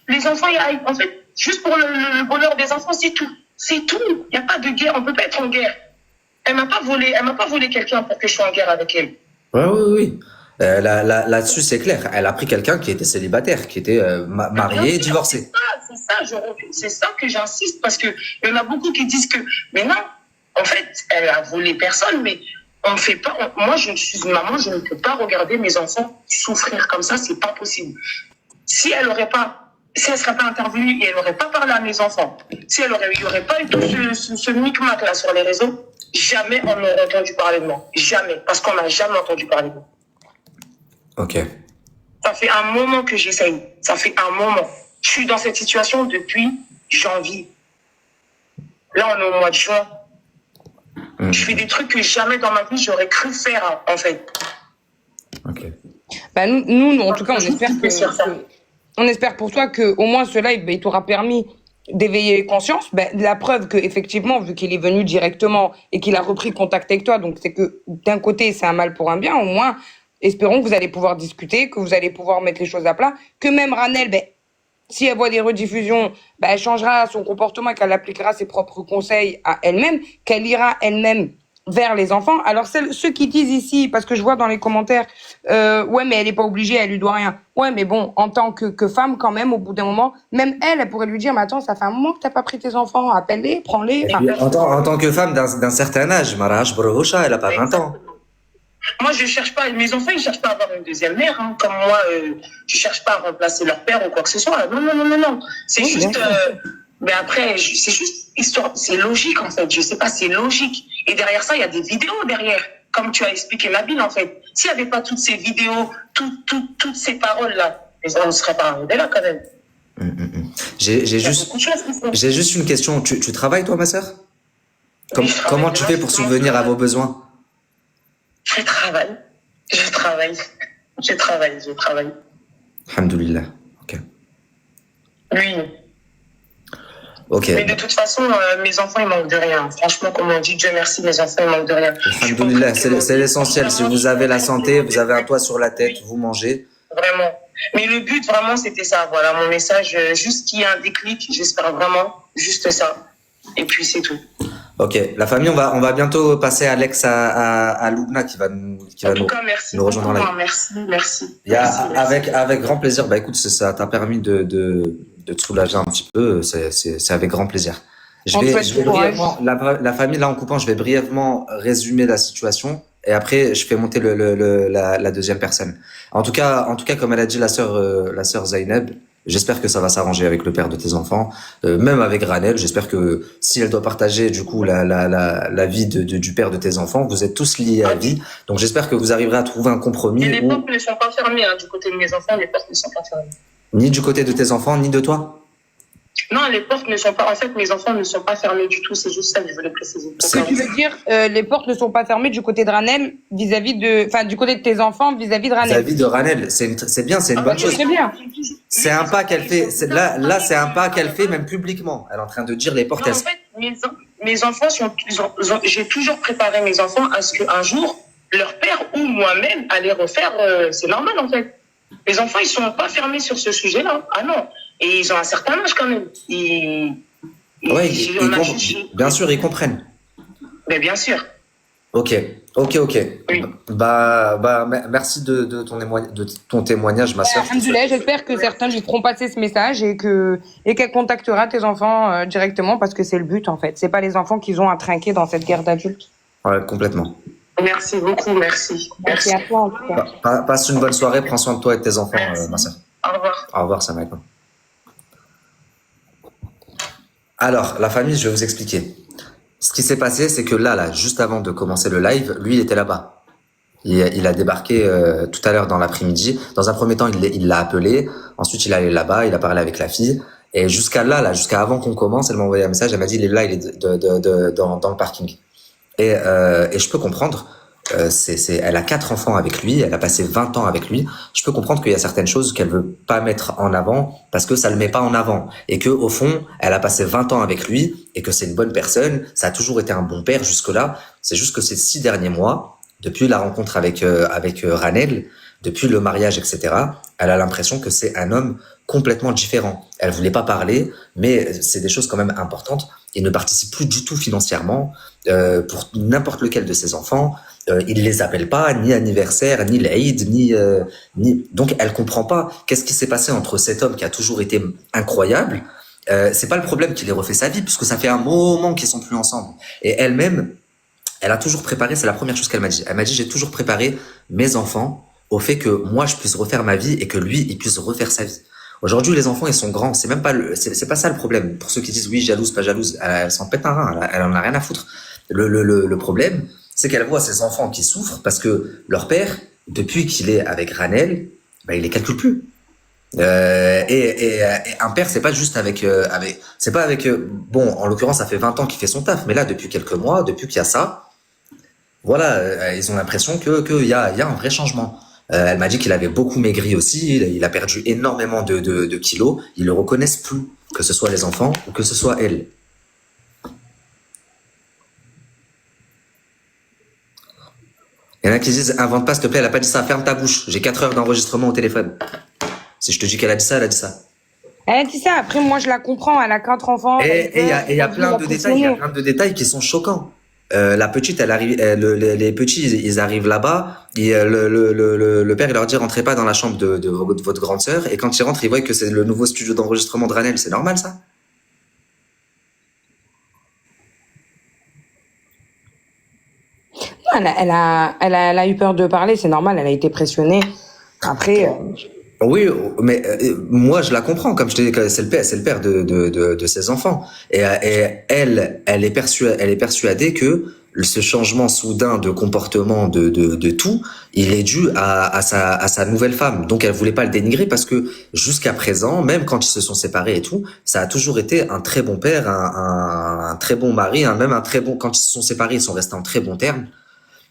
les enfants y aillent. En fait, juste pour le bonheur des enfants, c'est tout. C'est tout. Il n'y a pas de guerre, on peut pas être en guerre. Elle m'a pas volé quelqu'un pour que je sois en guerre avec elle. Oui. Là-dessus, c'est clair. Elle a pris quelqu'un qui était célibataire, qui était marié et divorcé. C'est ça que j'insiste parce que il y en a beaucoup qui disent que, mais non, en fait, elle a volé personne, mais on ne fait pas. Moi, je suis une maman, je ne peux pas regarder mes enfants souffrir comme ça, c'est pas possible. Si elle serait pas intervenue et elle n'aurait pas parlé à mes enfants, si il n'y aurait pas eu tout ce micmac là sur les réseaux, jamais on n'aurait entendu parler de moi. Jamais. Parce qu'on n'a jamais entendu parler de moi. Ok. Ça fait un moment que j'essaye. Ça fait un moment. Je suis dans cette situation depuis janvier. Là, on est au mois de juin. Je fais des trucs que jamais dans ma vie j'aurais cru faire, en fait. Ok. Bah nous, en tout cas, on espère on espère pour toi que au moins ce live, il t'aura permis d'éveiller les consciences. La preuve que effectivement, vu qu'il est venu directement et qu'il a repris contact avec toi, donc c'est que d'un côté c'est un mal pour un bien. Au moins, espérons que vous allez pouvoir discuter, que vous allez pouvoir mettre les choses à plat, que même Ranel, si elle voit des rediffusions, elle changera son comportement et qu'elle appliquera ses propres conseils à elle-même, qu'elle ira elle-même vers les enfants. Alors ceux qui disent ici, parce que je vois dans les commentaires, ouais mais elle est pas obligée, elle lui doit rien. Ouais mais bon, en tant que femme quand même, au bout d'un moment, même elle pourrait lui dire, mais attends, ça fait un moment que t'as pas pris tes enfants, appelle-les, prends-les. Et puis, en tant que femme d'un certain âge, Maraj Brohocha, elle a pas 20 ans. Moi, je cherche pas, mes enfants, ils cherchent pas à avoir une deuxième mère, hein. Comme moi, je cherche pas à remplacer leur père ou quoi que ce soit. Non. C'est juste, mais après, c'est juste histoire, c'est logique, en fait. Je sais pas, c'est logique. Et derrière ça, il y a des vidéos derrière. Comme tu as expliqué, Nabil, en fait. S'il y avait pas toutes ces vidéos, toutes ces paroles-là, les gens ne seraient pas arrivés là, quand même. J'ai juste une question. Tu travailles, toi, ma sœur? Comment tu fais pour subvenir à vos besoins? Je travaille. Alhamdoulilah. Ok. Oui. Ok. Mais de toute façon, mes enfants, ils manquent de rien. Franchement, comme on dit, Dieu merci, mes enfants, ils manquent de rien. Alhamdoulilah, c'est l'essentiel. Si vous avez la santé, vous avez un toit sur la tête, vous mangez. Vraiment. Mais le but, vraiment, c'était ça. Voilà, mon message, juste qu'il y ait un déclic, j'espère vraiment, juste ça. Et puis, c'est tout. Ok, la famille, on va bientôt passer Alex à Loubna qui va nous rejoindre là. Merci. Avec grand plaisir. Bah écoute, ça t'a permis de te soulager un petit peu. C'est avec grand plaisir. Je vais brièvement, la famille là en coupant, je vais brièvement résumer la situation et après je fais monter la deuxième personne. En tout cas, comme elle a dit la sœur Zainab. J'espère que ça va s'arranger avec le père de tes enfants, même avec Ranel. J'espère que si elle doit partager du coup la vie du père de tes enfants, vous êtes tous liés à vie. Donc j'espère que vous arriverez à trouver un compromis. Et les portes ne sont pas fermées du côté de mes enfants. Les portes ne sont pas fermées. Ni du côté de tes enfants, ni de toi. Non, les portes ne sont pas. En fait, mes enfants ne sont pas fermés du tout. C'est juste ça que je voulais préciser. Ce que tu veux dire, les portes ne sont pas fermées du côté de Ranel du côté de tes enfants vis-à-vis de Ranel. Vis-à-vis de Ranel, c'est bien, c'est une bonne chose. C'est bien. C'est un pas qu'elle fait. Là, c'est un pas qu'elle fait même publiquement. Elle est en train de dire les portes. Non, en fait, mes enfants j'ai toujours préparé mes enfants à ce qu'un jour leur père ou moi-même allait refaire. C'est normal en fait. Les enfants, ils sont pas fermés sur ce sujet-là. Ah non. Et ils ont un certain âge quand même. Bien sûr, ils comprennent. Mais bien sûr. Ok. Oui. Merci de ton témoignage, ma sœur. J'espère que certains lui feront passer ce message et qu'elle contactera tes enfants directement parce que c'est le but en fait. C'est pas les enfants qu'ils ont à trinquer dans cette guerre d'adultes. Ouais, complètement. Merci beaucoup, merci. Merci à toi en tout cas. Passe une bonne soirée, prends soin de toi et de tes enfants, ma sœur. Au revoir. Au revoir, salam alaikum. Alors, la famille, je vais vous expliquer. Ce qui s'est passé, c'est que là, juste avant de commencer le live, lui, il était là-bas. Il a débarqué tout à l'heure dans l'après-midi. Dans un premier temps, il l'a appelé. Ensuite, il est allé là-bas, il a parlé avec la fille. Et jusqu'à avant qu'on commence, elle m'a envoyé un message. Elle m'a dit, il est là, il est dans le parking. Et je peux comprendre. Elle a 4 enfants avec lui, elle a passé 20 ans avec lui. Je peux comprendre qu'il y a certaines choses qu'elle veut pas mettre en avant parce que ça le met pas en avant et que au fond, elle a passé 20 ans avec lui et que c'est une bonne personne, ça a toujours été un bon père jusque-là. C'est juste que ces 6 derniers mois, depuis la rencontre avec Ranel, depuis le mariage, etc., elle a l'impression que c'est un homme complètement différent. Elle voulait pas parler, mais c'est des choses quand même importantes. Il ne participe plus du tout financièrement pour n'importe lequel de ses enfants. Il les appelle pas, ni anniversaire, ni l'Aïd, ni. Donc elle comprend pas qu'est-ce qui s'est passé entre cet homme qui a toujours été incroyable. C'est pas le problème qu'il ait refait sa vie, puisque ça fait un moment qu'ils sont plus ensemble. Et elle-même, elle a toujours préparé. C'est la première chose qu'elle m'a dit. Elle m'a dit, j'ai toujours préparé mes enfants au fait que moi je puisse refaire ma vie et que lui il puisse refaire sa vie. Aujourd'hui, les enfants, ils sont grands. C'est même pas c'est pas ça le problème. Pour ceux qui disent oui, jalouse, pas jalouse, elle s'en pète un rein. Elle en a rien à foutre. Le problème, c'est qu'elle voit ses enfants qui souffrent parce que leur père, depuis qu'il est avec Ranel, il les calcule plus. Et un père, c'est pas juste c'est pas avec, bon, en l'occurrence, ça fait 20 ans qu'il fait son taf, mais là, depuis quelques mois, depuis qu'il y a ça, voilà, ils ont l'impression qu'il y a un vrai changement. Elle m'a dit qu'il avait beaucoup maigri aussi. Il a perdu énormément de kilos. Ils le reconnaissent plus, que ce soit les enfants ou que ce soit elle. Il y en a qui disent, invente pas, s'il te plaît, elle a pas dit ça, ferme ta bouche. J'ai 4 heures d'enregistrement au téléphone. Si je te dis qu'elle a dit ça, elle a dit ça. Elle dit ça, après, moi, je la comprends. Elle a 4 enfants. Et il y a plein de détails, il y a plein de détails qui sont choquants. La petite, elle arrive, les petits, ils arrivent là-bas, et le père, il leur dit, rentrez pas dans la chambre de votre grande sœur, et quand ils rentrent, ils voient que c'est le nouveau studio d'enregistrement de Ranel. C'est normal, ça? Elle a eu peur de parler, c'est normal, elle a été pressionnée. Après, Oui, mais moi je la comprends, comme je te dis, que c'est le père de ses enfants, et elle est persuadée que ce changement soudain de comportement de tout, il est dû à sa nouvelle femme. Donc elle voulait pas le dénigrer parce que jusqu'à présent, même quand ils se sont séparés et tout, ça a toujours été un très bon père, un très bon mari, même un très bon. Quand ils se sont séparés, ils sont restés en très bons termes.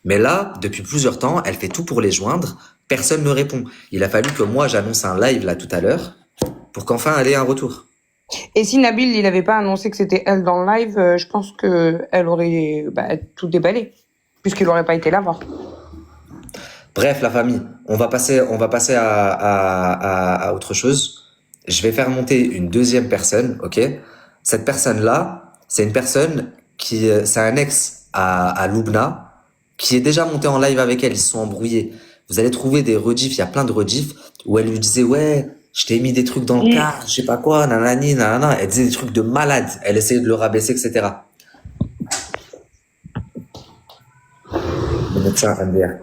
Mais là, depuis plusieurs temps, elle fait tout pour les joindre. Personne ne répond. Il a fallu que moi, j'annonce un live là tout à l'heure pour qu'enfin elle ait un retour. et si Nabil, il avait pas annoncé que c'était elle dans le live, je pense que elle aurait tout déballé, puisqu'il aurait pas été là voir. Bref, la famille, on va passer à autre chose. Je vais faire monter une deuxième personne, ok? Cette personne-là, c'est une personne c'est un ex à Loubna, qui est déjà monté en live avec elle. Ils se sont embrouillés. Vous allez trouver des rediffs, il y a plein de rediffs où elle lui disait, ouais, je t'ai mis des trucs dans le car, je sais pas quoi, nanani, nanana. Elle disait des trucs de malade. Elle essayait de le rabaisser, etc. Le médecin MDR.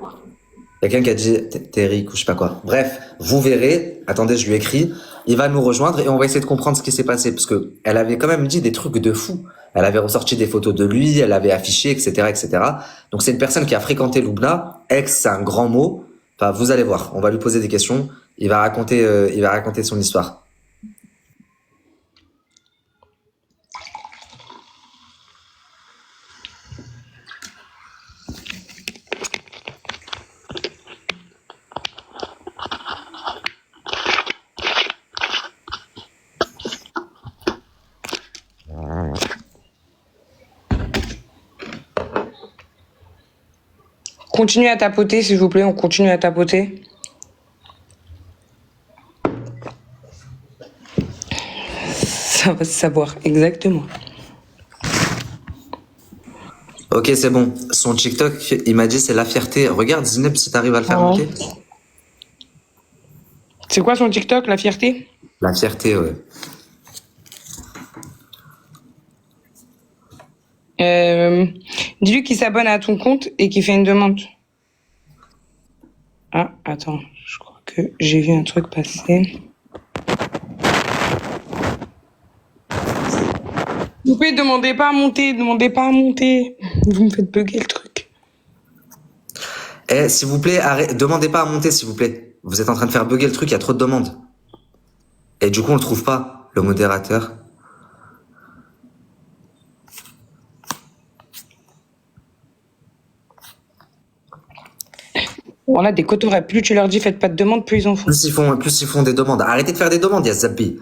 Quelqu'un qui a dit Terry ou je sais pas quoi. Bref, vous verrez. Attendez, je lui écris. Il va nous rejoindre et on va essayer de comprendre ce qui s'est passé parce que elle avait quand même dit des trucs de fou. Elle avait ressorti des photos de lui, elle avait affiché, etc., etc. Donc c'est une personne qui a fréquenté Loubna. Ex, c'est un grand mot. Enfin, vous allez voir. On va lui poser des questions. Il va raconter son histoire. Continuez à tapoter, s'il vous plaît, on continue à tapoter. Ça va se savoir, exactement. Ok, c'est bon. Son TikTok, il m'a dit c'est la fierté. Regarde, Zineb, si t'arrives à le faire Ouais. monter. C'est quoi son TikTok, la fierté? La fierté, ouais. Dis-lui qu'il s'abonne à ton compte et qu'il fait une demande. Ah, attends, je crois que j'ai vu un truc passer. Vous pouvez demandez pas à monter, demandez pas à monter. Vous me faites bugger le truc. Eh, s'il vous plaît, demandez pas à monter, s'il vous plaît. Vous êtes en train de faire bugger le truc, il y a trop de demandes. Et du coup, on le trouve pas, le modérateur. Voilà, des cotorets. Plus tu leur dis faites pas de demande, plus ils en font. Plus ils font des demandes. Arrêtez de faire des demandes, Yazzabi.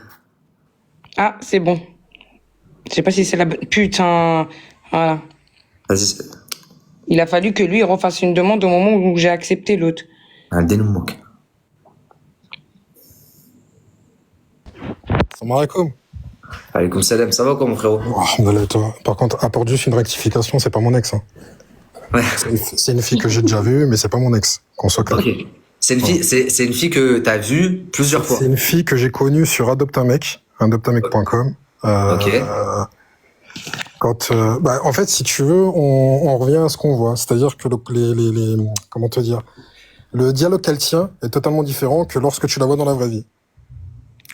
Ah, c'est bon. Je sais pas si c'est la bonne. Putain. Voilà. Vas-y. Il a fallu que lui il refasse une demande au moment où j'ai accepté l'autre. Un dénouement. Salam alaikum. Alaykoum salam, ça va quoi, mon frérot? Alhamdoulilah, toi. Par contre, apporte juste une rectification, c'est pas mon ex. Hein. Ouais. C'est une fille que j'ai déjà vue, mais c'est pas mon ex. Qu'on soit clair. Ok. C'est une fille que t'as vue plusieurs fois. C'est une fille que j'ai connue sur adoptamec.com. Ok. En fait, si tu veux, on revient à ce qu'on voit. C'est-à-dire que comment te dire, le dialogue qu'elle tient est totalement différent que lorsque tu la vois dans la vraie vie.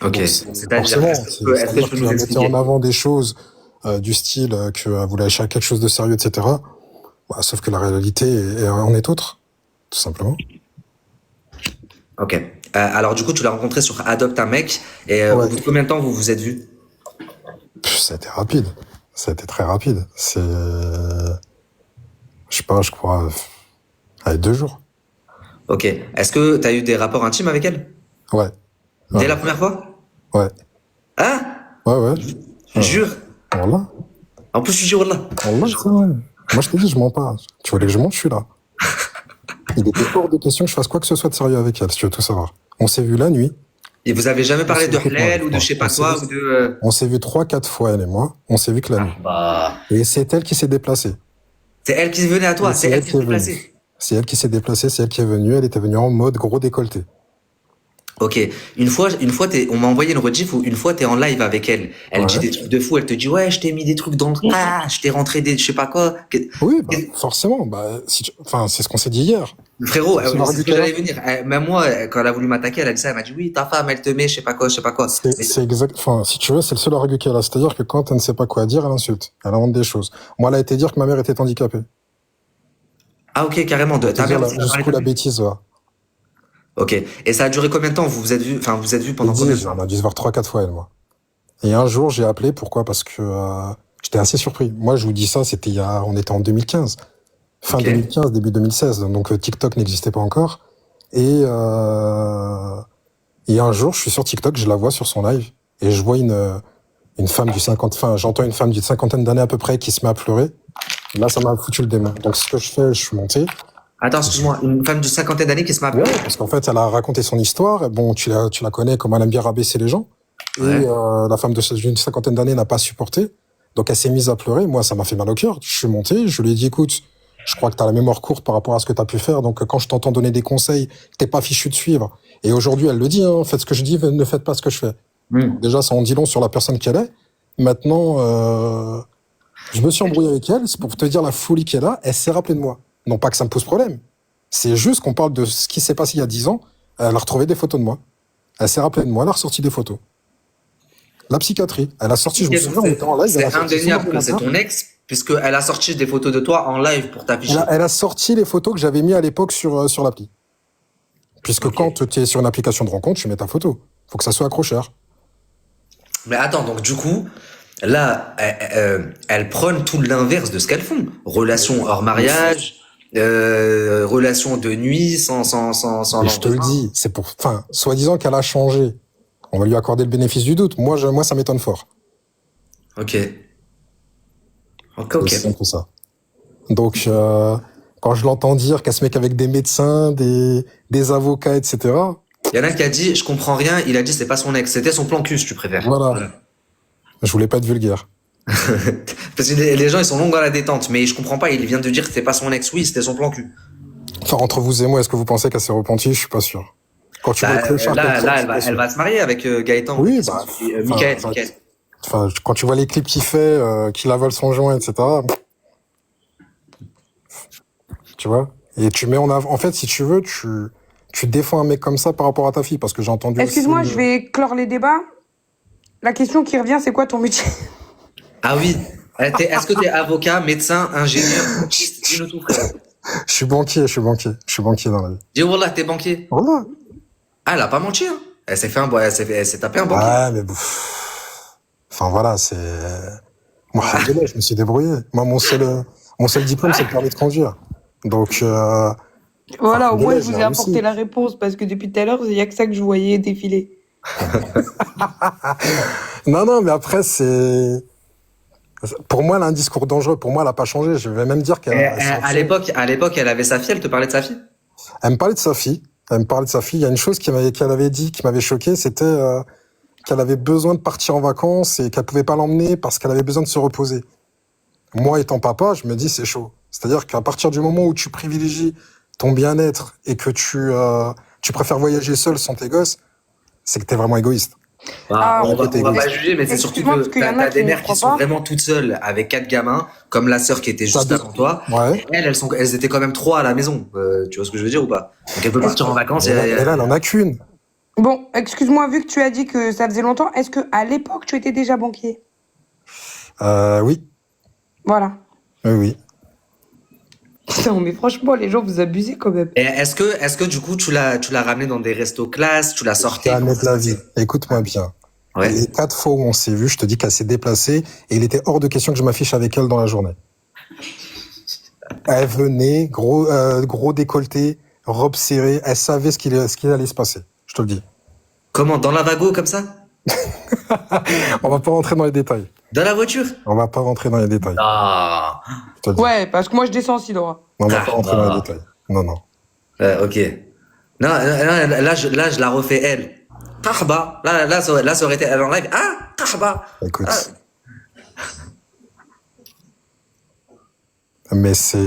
Ok. Donc, C'est-à-dire, c'est-à-dire que tu vas mettre en avant des choses du style qu'elle voulait acheter quelque chose de sérieux, etc. Bah, sauf que la réalité en est autre, tout simplement. Ok. Alors du coup, tu l'as rencontré sur Adopte un mec. Et Ouais. au bout de combien de temps vous vous êtes vus? Ça a été rapide. Ça a été très rapide. C'est, je sais pas, je crois, 2 jours. Ok. Est-ce que t'as eu des rapports intimes avec elle? Ouais. Dès la première fois? Ouais. Hein? Ouais. Jure. Voilà. En plus, tu dis Wallah. Wallah, c'est vrai. Moi, je te dis, je mens pas. Tu voulais que je mente, je suis là. Il était hors de question que je fasse quoi que ce soit de sérieux avec elle, si tu veux tout savoir. On s'est vu la nuit. Et vous avez jamais parlé de Écoute-moi, halal ou de je sais pas quoi ou de... On s'est vu 3-4 fois, elle et moi. On s'est vu que la nuit. Bah... Et c'est elle qui s'est déplacée. C'est elle qui venait à toi, c'est elle qui s'est est venue. déplacée. C'est elle qui s'est déplacée, c'est elle qui est venue. Elle était venue en mode gros décolleté. Ok, une fois, on m'a envoyé une rediff où une fois t'es en live avec elle. Elle dit des trucs de fou, elle te dit ouais, je t'ai mis des trucs dans le je t'ai rentré des je sais pas quoi. Oui, bah, forcément. Bah, enfin, c'est ce qu'on s'est dit hier. Frérot, c'est ce que j'allais venir. Même moi, quand elle a voulu m'attaquer, elle a dit ça, elle m'a dit oui, ta femme, elle te met, je sais pas quoi. C'est exact. Enfin, si tu veux, c'est le seul argument qu'elle a. C'est-à-dire que quand elle ne sait pas quoi dire, elle insulte. Elle invente des choses. Moi, elle a été dire que ma mère était handicapée. Ah ok, carrément. Ta mère aussi. Jusqu'où la bêtise va. Ok. Et ça a duré combien de temps? Vous êtes vu pendant combien de temps? On a dû se voir 3-4 fois, elle et moi. Et un jour, j'ai appelé. Pourquoi? Parce que j'étais assez surpris. Moi, je vous dis ça, on était en 2015. Fin 2015, début 2016. Donc, TikTok n'existait pas encore. Et un jour, je suis sur TikTok, je la vois sur son live. Et je vois une femme j'entends une femme d'une cinquantaine d'années à peu près qui se met à pleurer. Et là, ça m'a foutu le démon. Donc, ce que je fais, je suis monté. Attends, excuse-moi, une femme d'une cinquantaine d'années qui se m'appelle. Ouais, parce qu'en fait, elle a raconté son histoire. Bon, tu la connais comme elle aime bien rabaisser les gens. Ouais. Et la femme d'une cinquantaine d'années n'a pas supporté. Donc, elle s'est mise à pleurer. Moi, ça m'a fait mal au cœur. Je suis monté, je lui ai dit, écoute, je crois que tu as la mémoire courte par rapport à ce que tu as pu faire. Donc, quand je t'entends donner des conseils, t'es pas fichu de suivre. Et aujourd'hui, elle le dit, hein, faites ce que je dis, ne faites pas ce que je fais. Déjà, ça en dit long sur la personne qu'elle est. Maintenant, je me suis embrouillé avec elle. C'est pour te dire la folie qu'elle a. Elle s'est rappelée de moi. Non pas que ça me pose problème. C'est juste qu'on parle de ce qui s'est passé il y a 10 ans. Elle a retrouvé des photos de moi. Elle s'est rappelée de moi. Elle a ressorti des photos. La psychiatrie. Elle a sorti, je me souviens, on était en live. C'est indéniable que c'est ton ex, puisqu'elle a sorti des photos de toi en live pour t'afficher. Elle a sorti les photos que j'avais mis à l'époque sur l'appli. Puisque quand tu es sur une application de rencontre, tu mets ta photo. Faut que ça soit accrocheur. Mais attends, donc du coup, là, elles prennent tout l'inverse de ce qu'elles font. Relation hors mariage, relation de nuit, sans je te le dis, c'est soi-disant qu'elle a changé. On va lui accorder le bénéfice du doute. Moi, ça m'étonne fort. Ok. C'est un peu ça. Donc, quand je l'entends dire qu'elle se met qu'avec des médecins, des avocats, etc. Il y en a qui a dit, je comprends rien, il a dit c'est pas son ex, c'était son plan cul, si tu préfères. Voilà. Je voulais pas être vulgaire. Parce que les gens, ils sont longs à la détente, mais je comprends pas, il vient de dire que c'était pas son ex, oui, c'était son plan cul. Enfin, entre vous et moi, est-ce que vous pensez qu'elle s'est repentie? Je suis pas sûr. Quand tu vois le clochard, elle va se marier avec Gaëtan. Oui, Mickaël. Enfin, quand tu vois les clips qu'il fait, qu'il avale son joint, etc. Tu vois? Et tu mets en avant. En fait, si tu veux, tu défends un mec comme ça par rapport à ta fille, parce que j'ai entendu. Excuse-moi, je vais clore les débats. La question qui revient, c'est quoi ton métier? Ah oui. Est-ce que t'es avocat, médecin, ingénieur? Dis-nous tout, frère. Je suis banquier dans la vie. Dis Wallah, t'es banquier. Wallah. Ah, elle a pas menti, hein. Elle s'est tapé un banquier. Ouais, mais enfin, voilà, c'est... Moi, je me suis débrouillé. Moi, mon seul diplôme, c'est le permis de conduire. Donc, voilà, au moins, je vous ai apporté la réponse, parce que depuis tout à l'heure, il y a que ça que je voyais défiler. Non, mais après, c'est... Pour moi, elle a un discours dangereux. Pour moi, elle a pas changé. Je vais même dire qu'elle... À l'époque, elle avait sa fille, elle te parlait de sa fille? Elle me parlait de sa fille. Il y a une chose qu'elle avait dit, qui m'avait choqué, c'était qu'elle avait besoin de partir en vacances et qu'elle pouvait pas l'emmener parce qu'elle avait besoin de se reposer. Moi, étant papa, je me dis, c'est chaud. C'est-à-dire qu'à partir du moment où tu privilégies ton bien-être et que tu préfères voyager seul sans tes gosses, c'est que t'es vraiment égoïste. On va pas juger, mais c'est surtout que t'as des mères qui sont vraiment toutes seules avec 4 gamins, comme la sœur qui était juste avant toi. Ouais. Elles étaient quand même 3 à la maison. Tu vois ce que je veux dire ou pas? Donc elle peut partir en vacances. Et là, elle en a qu'une. Bon, excuse-moi, vu que tu as dit que ça faisait longtemps, est-ce que à l'époque tu étais déjà banquier? Oui. Voilà. Oui. Non, mais franchement, les gens, vous abusez quand même. Et est-ce que du coup, tu l'as ramené dans des restos classes, tu l'as sorti? Jamais de la vie. Écoute-moi bien. Ouais. Les 4 fois où on s'est vu, je te dis qu'elle s'est déplacée et il était hors de question que je m'affiche avec elle dans la journée. Elle venait, gros décolleté, robe serrée, elle savait ce qu'il allait se passer. Je te le dis. Comment? Dans la wago, comme ça? On va pas rentrer dans les détails. Dans la voiture? On va pas rentrer dans les détails. Ah. Je te le dis. Ouais, parce que moi, je descends aussi, Dora. On va pas rentrer dans les détails. Non, non. Ok. Non, là, je la refais elle. Kahba. Là, ça aurait été elle en live. Ah, kahba. Écoute. Ah. Mais c'est...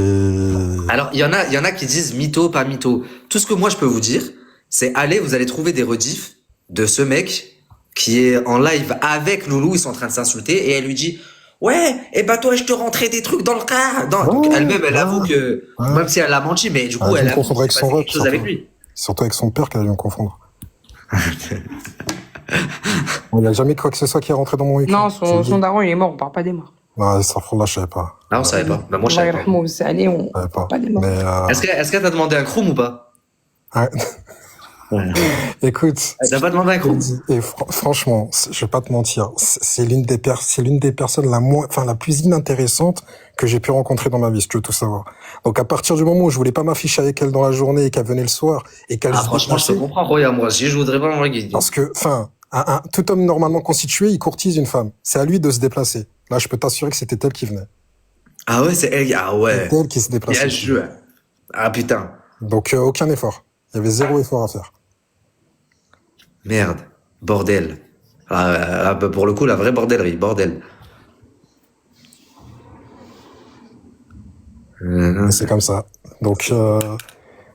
Alors, il y en a qui disent mytho, pas mytho. Tout ce que moi je peux vous dire, c'est allez, vous allez trouver des rediffs de ce mec qui est en live avec Loulou, ils sont en train de s'insulter et elle lui dit ouais, et bah toi je te rentrais des trucs dans le car. Donc elle-même, elle avoue que même si elle a menti, mais du coup elle a confondre avec son rep, quelque chose avec lui. Surtout avec son père qu'elle a dû me confondre. Il n'y a jamais quoi que ce soit qui est rentré dans mon écran. Non, son daron, il est mort, on parle pas des morts. Non, ça là, je savais pas. Non, on savait pas. Bah, moi je savais pas. On savait pas. pas des morts. Mais Est-ce qu'elle t'a demandé un croum ou pas? ouais. Écoute, Elle t'a pas demandé un croum? et franchement, je vais pas te mentir, c'est l'une des personnes la plus inintéressante que j'ai pu rencontrer dans ma vie, si tu veux tout savoir. Donc à partir du moment où je voulais pas m'afficher avec elle dans la journée et qu'elle venait le soir et qu'elle se franchement, je déplaçait, te comprends, regarde, moi aussi, je voudrais pas me guider. parce que, tout homme normalement constitué, il courtise une femme. C'est à lui de se déplacer. Là, je peux t'assurer que c'était elle qui venait. Ah ouais, c'est elle. Ah ouais. C'était elle qui se déplaçait. Bien joué. Ah putain. Donc aucun effort. Il y avait zéro effort à faire. Merde. Bordel. Ah, bah, pour le coup, la vraie bordellerie. Bordel. Mais c'est comme ça. Donc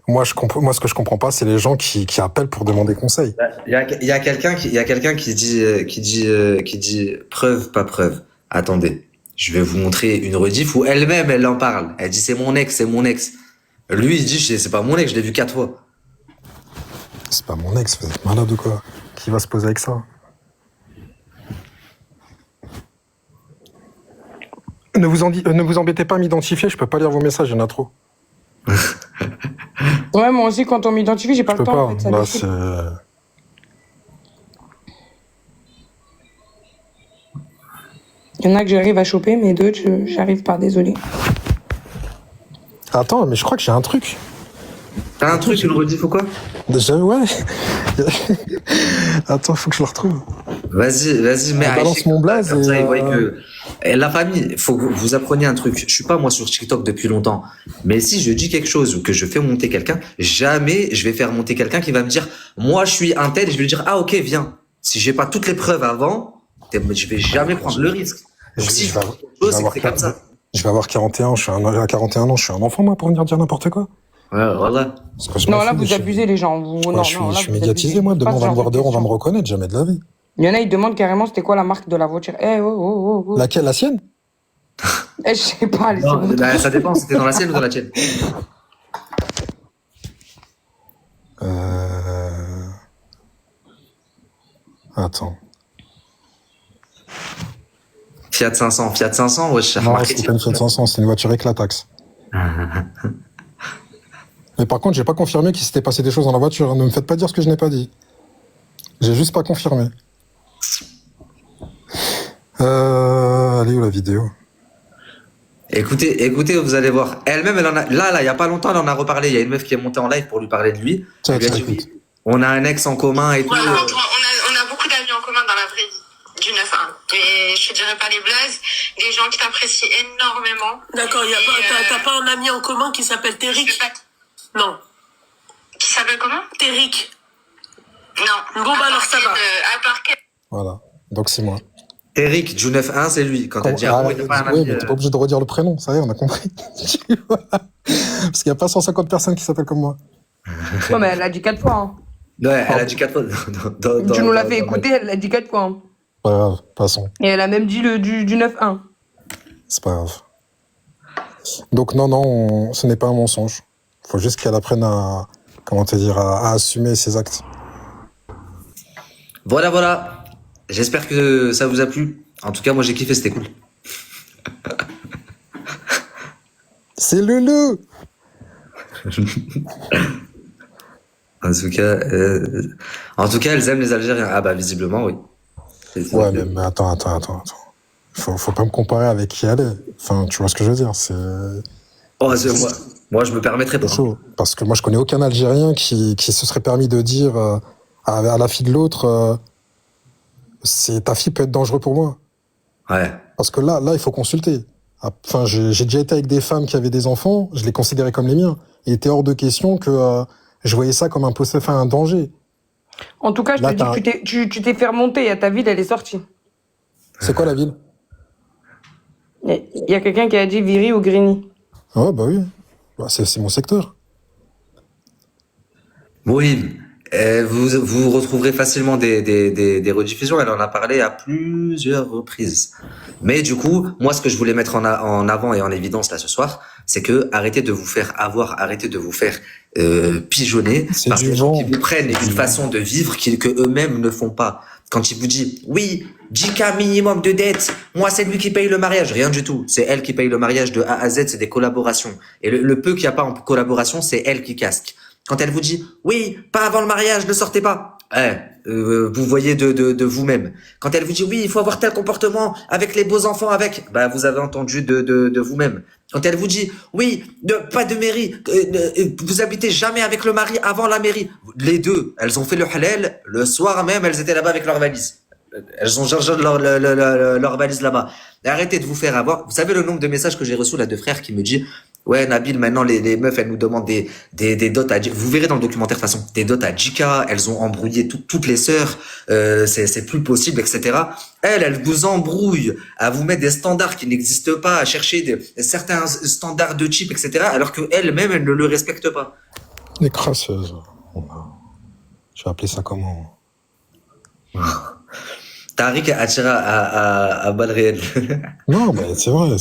moi, ce que je comprends pas, c'est les gens qui appellent pour demander conseil. Il y a quelqu'un qui dit preuve, pas preuve. Attendez. Je vais vous montrer une rediff où elle-même, elle en parle. Elle dit c'est mon ex. Lui, il dit c'est pas mon ex, je l'ai vu 4 fois. C'est pas mon ex, vous êtes malade ou quoi? Qui va se poser avec ça? Ne vous embêtez pas à m'identifier, je peux pas lire vos messages, il y en a trop. Ouais, moi aussi, quand on m'identifie, j'ai pas Je le peux temps. pas, En fait, ça là me saoule. c'est... Il y en a que j'arrive à choper, mais d'autres, j'arrive pas, désolé. Attends, mais je crois que j'ai un truc. T'as un truc, une rediff ou quoi? Déjà, ouais. Attends, faut que je le retrouve. Vas-y, mais balance mon blaze comme et, ça, ils voient que la famille, faut que vous appreniez un truc. Je suis pas moi sur TikTok depuis longtemps, mais si je dis quelque chose ou que je fais monter quelqu'un, jamais je vais faire monter quelqu'un qui va me dire, moi je suis un tel, et je vais lui dire ah ok viens. Si j'ai pas toutes les preuves avant, je vais jamais prendre le risque. Donc si je fais quelque chose, c'est que c'est comme ça. Je vais avoir 41, à 41 ans, je suis un enfant moi pour venir dire n'importe quoi. Ouais, voilà. Parce que je Non, m'en là, fous, vous abusez, les gens. Vous... Ouais, non, je non, là, suis vous médiatisé, abusez. moi. Pas Demain, ce on va me genre voir de dehors, on va questions. me reconnaître, jamais de la vie. Il y en a, ils demandent carrément c'était quoi la marque de la voiture. Eh, oh. Laquelle, la sienne? Eh, je sais pas, laissez Non, moi. bah, ça dépend, c'était dans la sienne ou dans la tienne. Attends. Fiat 500, ouais, cher Non, c'est marketing. pas une Fiat 500, c'est une voiture éclataxe. Mais par contre, j'ai pas confirmé qu'il s'était passé des choses dans la voiture. Ne me faites pas dire ce que je n'ai pas dit. J'ai juste pas confirmé. Elle est où la vidéo? Écoutez, vous allez voir. Elle-même, elle en a, là, il y a pas longtemps, elle en a reparlé. Il y a une meuf qui est montée en live pour lui parler de lui. Tiens, Elle lui a dit, écoute. oui, on a un ex en commun et tout. Ouais, on a beaucoup d'amis en commun dans la vraie vie, du 9-1. Et je te dirais pas les blazes, des gens qui t'apprécient énormément. D'accord, t'as pas un ami en commun qui s'appelle Je Terrick? vais pas- Non. Qui s'appelle comment? Terrick. Non. Bon, bah alors, ça va. À part quel... Voilà. Donc c'est moi. Eric, du 9-1, c'est lui. Quand elle dit, ah, bon, il y a pas un oui, ami, mais t'es pas obligé de redire le prénom, ça y est, on a compris. Tu vois. Parce qu'il n'y a pas 150 personnes qui s'appellent comme moi. Non, mais elle l'a dit 4 fois. Hein. Ouais, elle a dit 4 fois. Tu nous l'as fait écouter, elle l'a dit 4 fois. Hein. Pas grave, passons. Et elle a même dit le du 9-1. C'est pas grave. Donc non, ce n'est pas un mensonge. Faut juste qu'elle apprenne à, comment te dire, à assumer ses actes. Voilà. J'espère que ça vous a plu. En tout cas, moi, j'ai kiffé, c'était cool. C'est Loulou. En tout cas, elles aiment les Algériens. Ah bah, visiblement, oui. Ouais, mais attends. Faut pas me comparer avec qui elle est. Enfin, tu vois ce que je veux dire, c'est... Oh, Moi, je me permettrais pas. C'est chaud. Parce que moi, je connais aucun Algérien qui se serait permis de dire à la fille de l'autre, ta fille peut être dangereuse pour moi. Ouais. Parce que là, il faut consulter. Enfin, j'ai déjà été avec des femmes qui avaient des enfants, je les considérais comme les miens. Il était hors de question que je voyais ça comme un danger. En tout cas, je Là, te dis que tu t'es fait remonter. Il y a ta ville, elle est sortie. C'est quoi la ville? Il y a quelqu'un qui a dit Viry ou Grigny. Ouais, bah oui. Bah, c'est mon secteur. Oui, vous retrouverez facilement des rediffusions. Elle en a parlé à plusieurs reprises. Mais du coup, moi, ce que je voulais mettre en avant et en évidence là ce soir, c'est que arrêtez de vous faire avoir, arrêtez de vous faire pigeonner C'est par du des gens vent. qui vous prennent une façon de vivre que eux-mêmes ne font pas. Quand il vous dit, oui, 10K minimum de dette, moi c'est lui qui paye le mariage, rien du tout. C'est elle qui paye le mariage de A à Z, c'est des collaborations. Et le peu qu'il n'y a pas en collaboration, c'est elle qui casque. Quand elle vous dit, oui, pas avant le mariage, ne sortez pas. Vous voyez de vous-même. Quand elle vous dit, oui, il faut avoir tel comportement avec les beaux enfants avec, bah, vous avez entendu de vous-même. Quand elle vous dit, oui, pas de mairie, vous habitez jamais avec le mari avant la mairie. Les deux, elles ont fait le halal, le soir même, elles étaient là-bas avec leur valise. Elles ont chargé leur valise là-bas. Et arrêtez de vous faire avoir. Vous savez le nombre de messages que j'ai reçus là de frères qui me disent, ouais, Nabil, maintenant les meufs, elles nous demandent des dots à 10K. Vous verrez dans le documentaire de toute façon, des dots à 10K, elles ont embrouillé toutes les sœurs, c'est plus possible, etc. Elles vous embrouillent à vous mettre des standards qui n'existent pas, à chercher certains standards de type, etc. alors que elles-mêmes, elles ne le respectent pas. Les crasseuses. Je vais appeler ça comment? Tariq a tiré à balles réelles. Non, mais c'est vrai.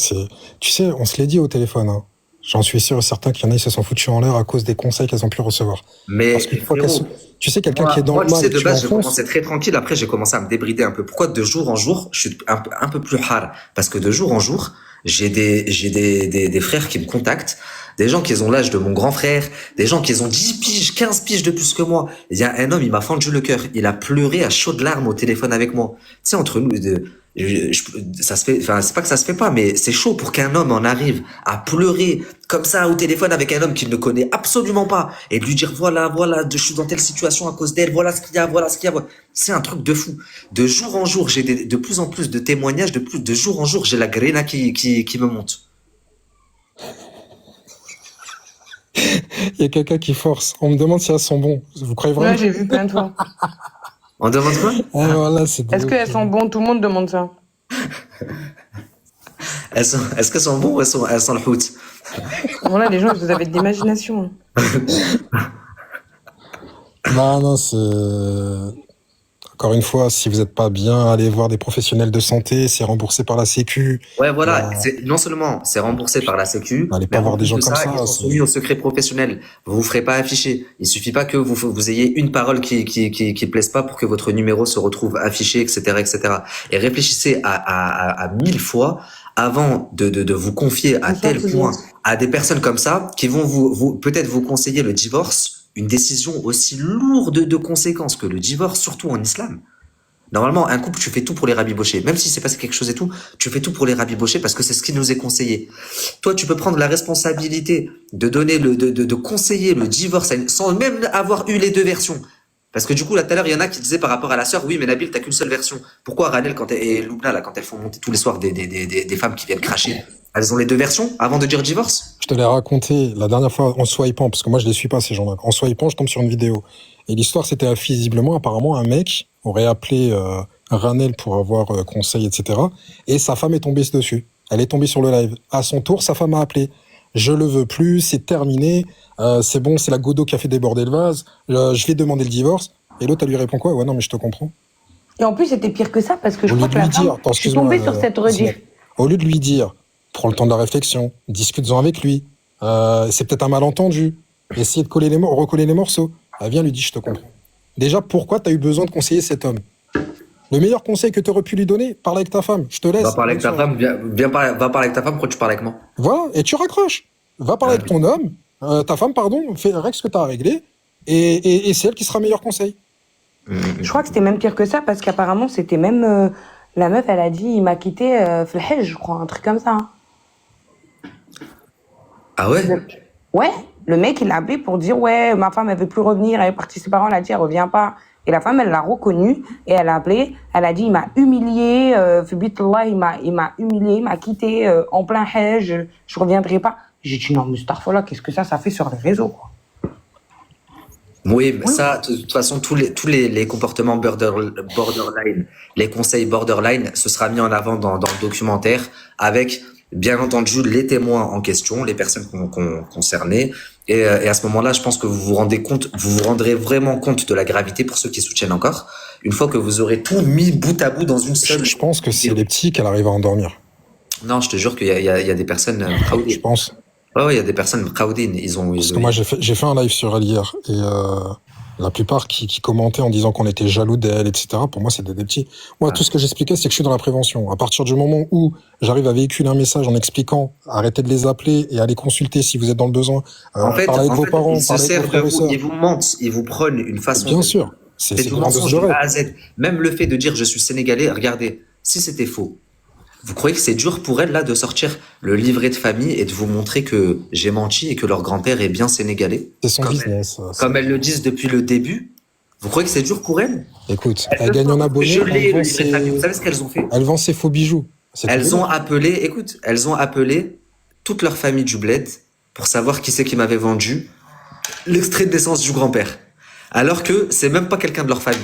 Tu sais, on se l'est dit au téléphone. Hein. J'en suis sûr et certain qu'il y en a qui se sont foutus en l'air à cause des conseils qu'elles ont pu recevoir. Mais Parce qu'une fois frérot, tu sais, quelqu'un qui est dans moi, le tu mal, sais, de tu base, je l'enfonces. commençais très tranquille. Après, j'ai commencé à me débrider un peu. Pourquoi de jour en jour, je suis un peu plus hard? Parce que de jour en jour, j'ai des frères qui me contactent, des gens qui ont l'âge de mon grand frère, des gens qui ont 10 piges, 15 piges de plus que moi. Il y a un homme, il m'a fendu le cœur. Il a pleuré à chaudes larmes au téléphone avec moi. Tu sais, entre nous, ça se fait, enfin, c'est pas que ça se fait pas, mais c'est chaud pour qu'un homme en arrive à pleurer comme ça au téléphone avec un homme qu'il ne connaît absolument pas et de lui dire voilà, je suis dans telle situation à cause d'elle, voilà ce qu'il y a, voilà ce qu'il y a. C'est un truc de fou. De jour en jour, j'ai de plus en plus de témoignages, de jour en jour, j'ai la gréna qui me monte. Il y a quelqu'un qui force. On me demande si elles sont bons. Vous croyez vraiment? Ouais, j'ai vu plein de fois. On demande quoi? Ah, voilà, c'est Est-ce qu'elles sont bonnes? Tout le monde demande ça. Est-ce qu'elles sont bons ou elles sont le hout? Voilà, les gens, vous avez de l'imagination. Non, c'est... Encore une fois, si vous n'êtes pas bien, allez voir des professionnels de santé, c'est remboursé par la Sécu. Ouais, voilà. Non seulement c'est remboursé par la Sécu, Allez pas mais voir en des plus gens de comme ça. ils sont soumis au secret professionnel. Vous vous ferez pas afficher. Il suffit pas que vous ayez une parole qui plaise pas pour que votre numéro se retrouve affiché, etc., etc. Et réfléchissez à 1000 fois avant de vous confier à tel point à des personnes comme ça qui vont peut-être vous conseiller le divorce, une décision aussi lourde de conséquences que le divorce, surtout en islam. Normalement, un couple, tu fais tout pour les rabibocher. Même si c'est passé quelque chose et tout, tu fais tout pour les rabibocher parce que c'est ce qui nous est conseillé. Toi, tu peux prendre la responsabilité de donner de conseiller le divorce sans même avoir eu les deux versions. Parce que du coup, là, tout à l'heure, il y en a qui disaient par rapport à la sœur, oui, mais Nabil, t'as qu'une seule version. Pourquoi Ranel et Loubna, là, quand elles font monter tous les soirs des femmes qui viennent cracher, elles ont les deux versions avant de dire divorce? Je te l'ai raconté la dernière fois en swipant, parce que moi je les suis pas ces gens-là. En swipant, je tombe sur une vidéo. Et l'histoire, c'était visiblement, apparemment, un mec aurait appelé Ranel pour avoir conseil, etc. Et sa femme est tombée dessus. Elle est tombée sur le live. À son tour, sa femme a appelé. Je le veux plus, c'est terminé, c'est bon, c'est la goutte d'eau qui a fait déborder le vase, je vais demander le divorce. Et l'autre, elle lui répond quoi? Ouais, non, mais je te comprends. Et en plus, c'était pire que ça parce que je Au crois lieu que de lui la femme, dire, attends, je suis excuse-moi, tombée sur cette rediff. au lieu de lui dire, prends le temps de la réflexion, discute-en avec lui, c'est peut-être un malentendu, essayez de recoller les morceaux. Elle vient, lui dit, je te comprends. Déjà, pourquoi tu as eu besoin de conseiller cet homme? Le meilleur conseil que tu aurais pu lui donner, parle avec ta femme, je te laisse. Va parler avec ta femme, va parler avec ta femme, pourquoi tu parles avec moi? Voilà, et tu raccroches. Va parler avec ton homme, ta femme, pardon, règle ce que tu as à régler, et c'est elle qui sera meilleur conseil. Je crois que c'était même pire que ça parce qu'apparemment, c'était même. La meuf, elle a dit, il m'a quitté Flhej, je crois, un truc comme ça. Hein. Ah ouais? Ouais, le mec, il l'a appelé pour dire, ouais, ma femme, elle veut plus revenir, elle est partie, ses parents, elle a dit, elle revient pas. Et la femme, elle l'a reconnu, et elle a appelé, elle a dit, il m'a humilié, Fibitallah, il m'a humilié, il m'a quitté en plein hajj, je reviendrai pas. J'ai dit, non, mais Starfola, qu'est-ce que ça fait sur les réseaux, quoi. Oui, mais ça, de toute façon, tous les comportements borderline, les conseils borderline, ce sera mis en avant dans le documentaire avec, bien entendu, les témoins en question, les personnes concernées. Et à ce moment-là, je pense que vous vous rendrez vraiment compte de la gravité pour ceux qui soutiennent encore. Une fois que vous aurez tout mis bout à bout dans une seule. Je pense que c'est les petits qu'elle arrive à endormir. Non, je te jure qu'il y a des personnes. Je pense. Ouais, il y a des personnes mqaoudines. Parce que moi, j'ai fait un live sur elle hier, et la plupart qui commentaient en disant qu'on était jaloux d'elle, etc., pour moi, c'était des petits. Moi, tout ce que j'expliquais, c'est que je suis dans la prévention. À partir du moment où j'arrive à véhiculer un message en expliquant, arrêtez de les appeler et allez consulter si vous êtes dans le besoin, parlez avec vos parents, ils se parlez avec servent vos frères de et vous, sœurs. ils vous mentent, ils vous prennent une façon. Bien sûr. C'est du du mensonge de de rêve. A à Z. Même le fait de dire je suis sénégalais, regardez, si c'était faux, vous croyez que c'est dur pour elle là de sortir le livret de famille et de vous montrer que j'ai menti et que leur grand-père est bien sénégalais, C'est son business. comme elles le disent depuis le début? Vous croyez que c'est dur pour elle? Écoute, elle gagne en abonnés, Je l'ai, elle le vend livret de famille. Vous ses, savez ce qu'elles ont fait? elle vend ses faux bijoux. C'est Elles tout. ont appelé, elles ont appelé toute leur famille du bled pour savoir qui c'est qui m'avait vendu l'extrait de naissance du grand-père. Alors que c'est même pas quelqu'un de leur famille.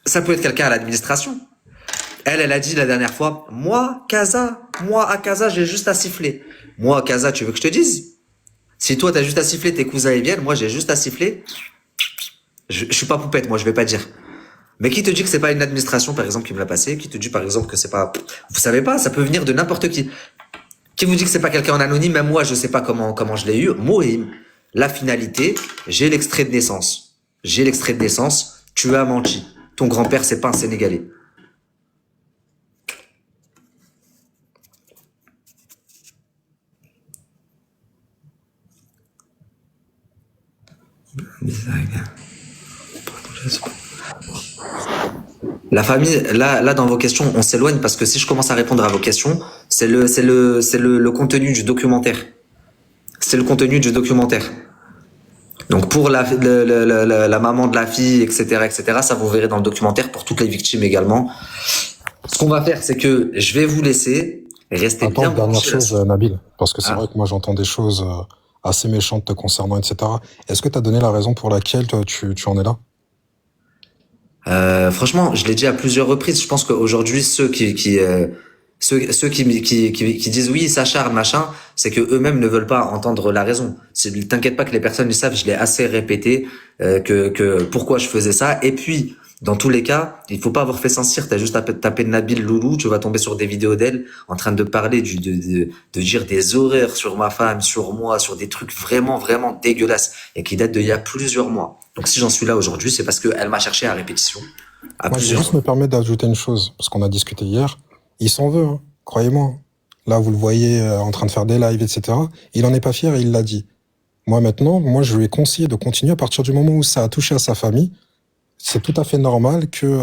Ça peut être quelqu'un à l'administration. Elle a dit la dernière fois, moi, à Casa, j'ai juste à siffler. Moi, à Casa, tu veux que je te dise? Si toi, t'as juste à siffler, tes cousins, ils viennent, moi, j'ai juste à siffler. Je suis pas poupette, moi, je vais pas dire. Mais qui te dit que c'est pas une administration, par exemple, qui me l'a passé? Qui te dit, par exemple, que c'est pas, vous savez pas, ça peut venir de n'importe qui. Qui vous dit que c'est pas quelqu'un en anonyme? Même moi, je sais pas comment je l'ai eu. Mohim. La finalité, j'ai l'extrait de naissance. Tu as menti. Ton grand-père, c'est pas un Sénégalais. La famille, là, dans vos questions, on s'éloigne parce que si je commence à répondre à vos questions, c'est le contenu du documentaire. C'est le contenu du documentaire. Donc pour la maman de la fille, etc., ça vous verrez dans le documentaire pour toutes les victimes également. Ce qu'on va faire, c'est que je vais vous laisser rester bien. Attends, dernière chose, Nabil, parce que c'est Ah. vrai que moi j'entends des choses assez méchantes te concernant, etc. Est-ce que tu as donné la raison pour laquelle toi, tu en es là? Franchement, je l'ai dit à plusieurs reprises. Je pense qu'aujourd'hui, ceux qui disent oui, ça charme, machin, c'est que eux-mêmes ne veulent pas entendre la raison. T'inquiète pas que les personnes le savent. Je l'ai assez répété que pourquoi je faisais ça. Et puis, dans tous les cas, il faut pas avoir fait sentir. T'as juste tapé Nabil Loulou, tu vas tomber sur des vidéos d'elle en train de parler de dire des horreurs sur ma femme, sur moi, sur des trucs vraiment vraiment dégueulasses et qui datent d'il y a plusieurs mois. Donc si j'en suis là aujourd'hui, c'est parce qu'elle m'a cherché à répétition. Moi, je vais juste me permettre d'ajouter une chose, parce qu'on a discuté hier. Il s'en veut, hein, croyez-moi. Là, vous le voyez en train de faire des lives, etc. Il en est pas fier et il l'a dit. Moi, maintenant, je lui ai conseillé de continuer à partir du moment où ça a touché à sa famille. C'est tout à fait normal que,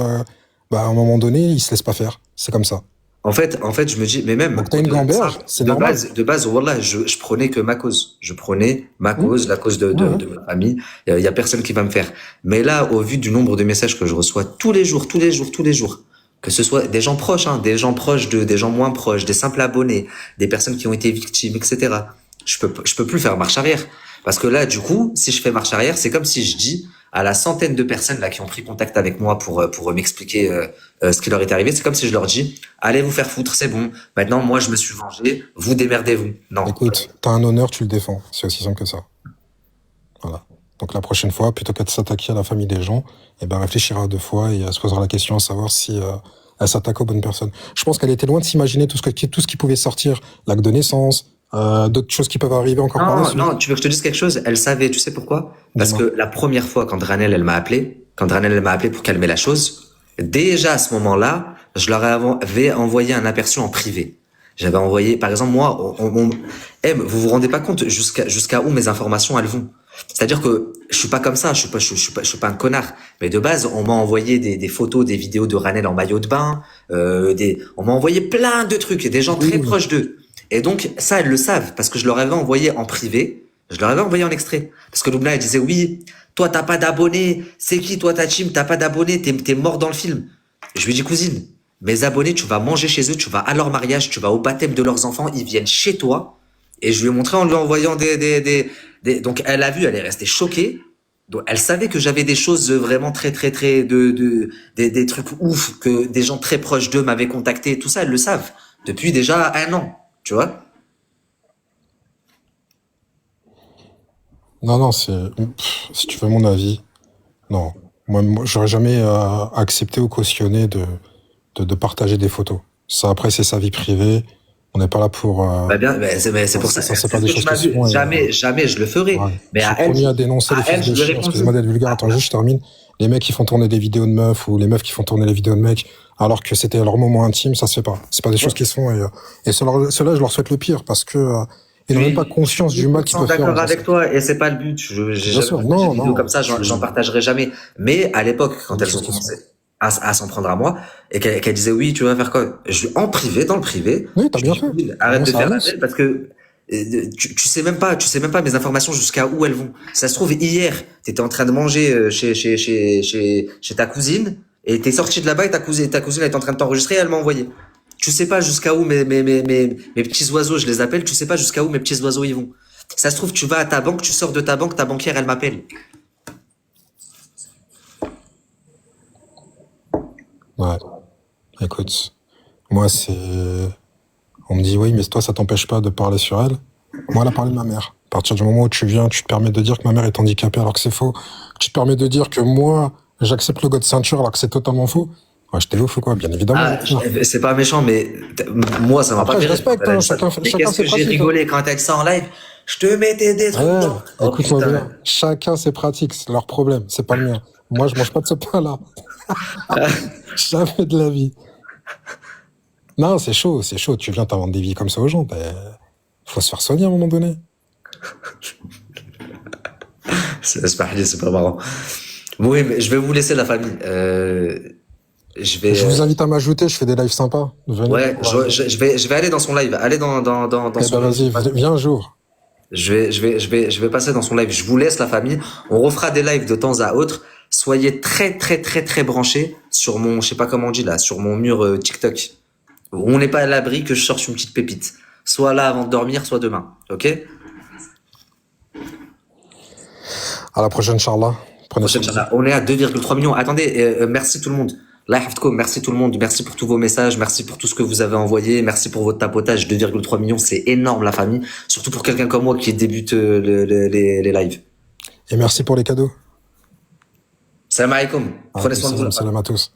à un moment donné, il se laisse pas faire. C'est comme ça. En fait, je me dis, mais même. Donc, t'as une gamberge, c'est normal. De base, wallah, je prenais que ma cause. Je prenais ma cause, la cause de ma famille. Il y a personne qui va me faire. Mais là, au vu du nombre de messages que je reçois tous les jours, que ce soit des gens proches, des gens proches des gens moins proches, des simples abonnés, des personnes qui ont été victimes, etc. Je peux plus faire marche arrière. Parce que là, du coup, si je fais marche arrière, c'est comme si je dis à la centaine de personnes là qui ont pris contact avec moi pour m'expliquer ce qui leur est arrivé, c'est comme si je leur dis allez vous faire foutre, c'est bon. Maintenant, moi, je me suis vengé. Vous démerdez-vous. Non. Écoute, t'as un honneur, tu le défends. C'est aussi simple que ça. Voilà. Donc la prochaine fois, plutôt que de s'attaquer à la famille des gens, réfléchira 2 fois et se posera la question à savoir si elle s'attaque aux bonnes personnes. Je pense qu'elle était loin de s'imaginer tout ce qui pouvait sortir, l'acte de naissance, d'autres choses qui peuvent arriver encore par la suite. Non, tu veux que je te dise quelque chose? Elle savait, tu sais pourquoi? Parce que la première fois, quand Ranel, elle m'a appelé pour calmer la chose, déjà à ce moment-là, je leur avais envoyé un aperçu en privé. J'avais envoyé, par exemple, moi, vous vous rendez pas compte jusqu'à où mes informations, elles vont. C'est-à-dire que je suis pas comme ça, je suis pas un connard. Mais de base, on m'a envoyé des photos, des vidéos de Ranel en maillot de bain, on m'a envoyé plein de trucs, et des gens très proches d'eux. Et donc, ça, elles le savent, parce que je leur avais envoyé en privé. Je leur avais envoyé un extrait. Parce que Loubna, elle disait, oui, toi, t'as pas d'abonnés. C'est qui, toi, ta team? T'as pas d'abonnés. T'es mort dans le film. Je lui dis, cousine, mes abonnés, tu vas manger chez eux, tu vas à leur mariage, tu vas au baptême de leurs enfants, ils viennent chez toi. Et je lui ai montré en lui envoyant donc elle a vu, elle est restée choquée. Donc elle savait que j'avais des choses vraiment très, très, très, des trucs ouf, que des gens très proches d'eux m'avaient contacté. Tout ça, elles le savent. Depuis déjà 1 an. Tu vois? Non, non, si tu veux mon avis, non. Moi, j'aurais jamais accepté ou cautionné de partager des photos. Ça, après, c'est sa vie privée. On n'est pas là pour. Bah bien, mais c'est pour ça. C'est C'est pas ce des que tu choses m'as qui dit. se font. Jamais je le ferai. Ouais. Mais Je à suis elle, premier à dénoncer les à elle, fils de je lui ai chien. répondu. Excusez-moi d'être vulgaire. Attends, juste je termine. Les mecs qui font tourner des vidéos de meufs ou les meufs qui font tourner les vidéos de mecs alors que c'était leur moment intime, ça se fait pas. C'est pas des choses qui se font. Et ceux-là, je leur souhaite le pire parce que ils n'ont même pas conscience du mal qu'ils peuvent faire. D'accord en faisant avec ça. toi, et c'est pas le but. J'ai Bien jamais sûr, fait non, des vidéos non. comme ça, j'en partagerai jamais. Mais à l'époque, quand Des elles ont choses qui commencé à s'en prendre à moi, et qu'elle disait oui, tu vas faire quoi? En privé, dans le privé. Oui, t'as je bien dis, fait. oui, arrête Moi, de ça faire la avance. belle parce que tu sais même pas mes informations jusqu'à où elles vont. Ça se trouve, hier, t'étais en train de manger chez ta cousine, et t'es sorti de là-bas et ta cousine elle est en train de t'enregistrer et elle m'a envoyé. Tu sais pas jusqu'à où mes petits oiseaux, je les appelle, tu sais pas jusqu'à où mes petits oiseaux ils vont. Ça se trouve, tu vas à ta banque, tu sors de ta banque, ta banquière, elle m'appelle. Ouais. Écoute, moi, on me dit, oui, mais toi, ça t'empêche pas de parler sur elle. Moi, elle a parlé de ma mère. À partir du moment où tu viens, tu te permets de dire que ma mère est handicapée alors que c'est faux. Tu te permets de dire que moi, j'accepte le god de ceinture alors que c'est totalement faux. Ouais, j'étais ouf ou quoi? Bien évidemment. C'est pas méchant, mais moi, ça m'a Après, pas fait je rire respecte, quand elle a hein, dit ça. chacun Mais ses qu'est-ce que j'ai pratiques, hein. rigolé quand elle sort en live? Je te mettais des trucs Ouais, dans. Oh, écoute-moi putain. bien. Chacun ses pratiques, c'est leur problème, c'est pas le mien. Moi, je mange pas de ce pain-là. Jamais de la vie. Non, c'est chaud. Tu viens t'inventer des vies comme ça aux gens. Faut se faire soigner à un moment donné. C'est pas marrant. Oui, mais je vais vous laisser la famille. Je vais. Je vous invite à m'ajouter, je fais des lives sympas. Venez. Ouais, je vais aller dans son live. Allez dans Eh son ben, live. vas-y, viens un jour. Je vais passer dans son live. Je vous laisse la famille. On refera des lives de temps à autre. Soyez très, très, très, très branchés sur mon, je sais pas comment on dit là, sur mon mur TikTok. On n'est pas à l'abri que je sorte une petite pépite. Soit là avant de dormir, soit demain. Ok? À la prochaine, Charla. Prenez soin de vous. On est à 2,3 millions. Attendez, merci tout le monde. Merci tout le monde. Merci pour tous vos messages. Merci pour tout ce que vous avez envoyé. Merci pour votre tapotage. 2,3 millions, c'est énorme, la famille. Surtout pour quelqu'un comme moi qui débute les lives. Et merci pour les cadeaux. Salam alaikum. Prenez soin de vous. Salam à tous.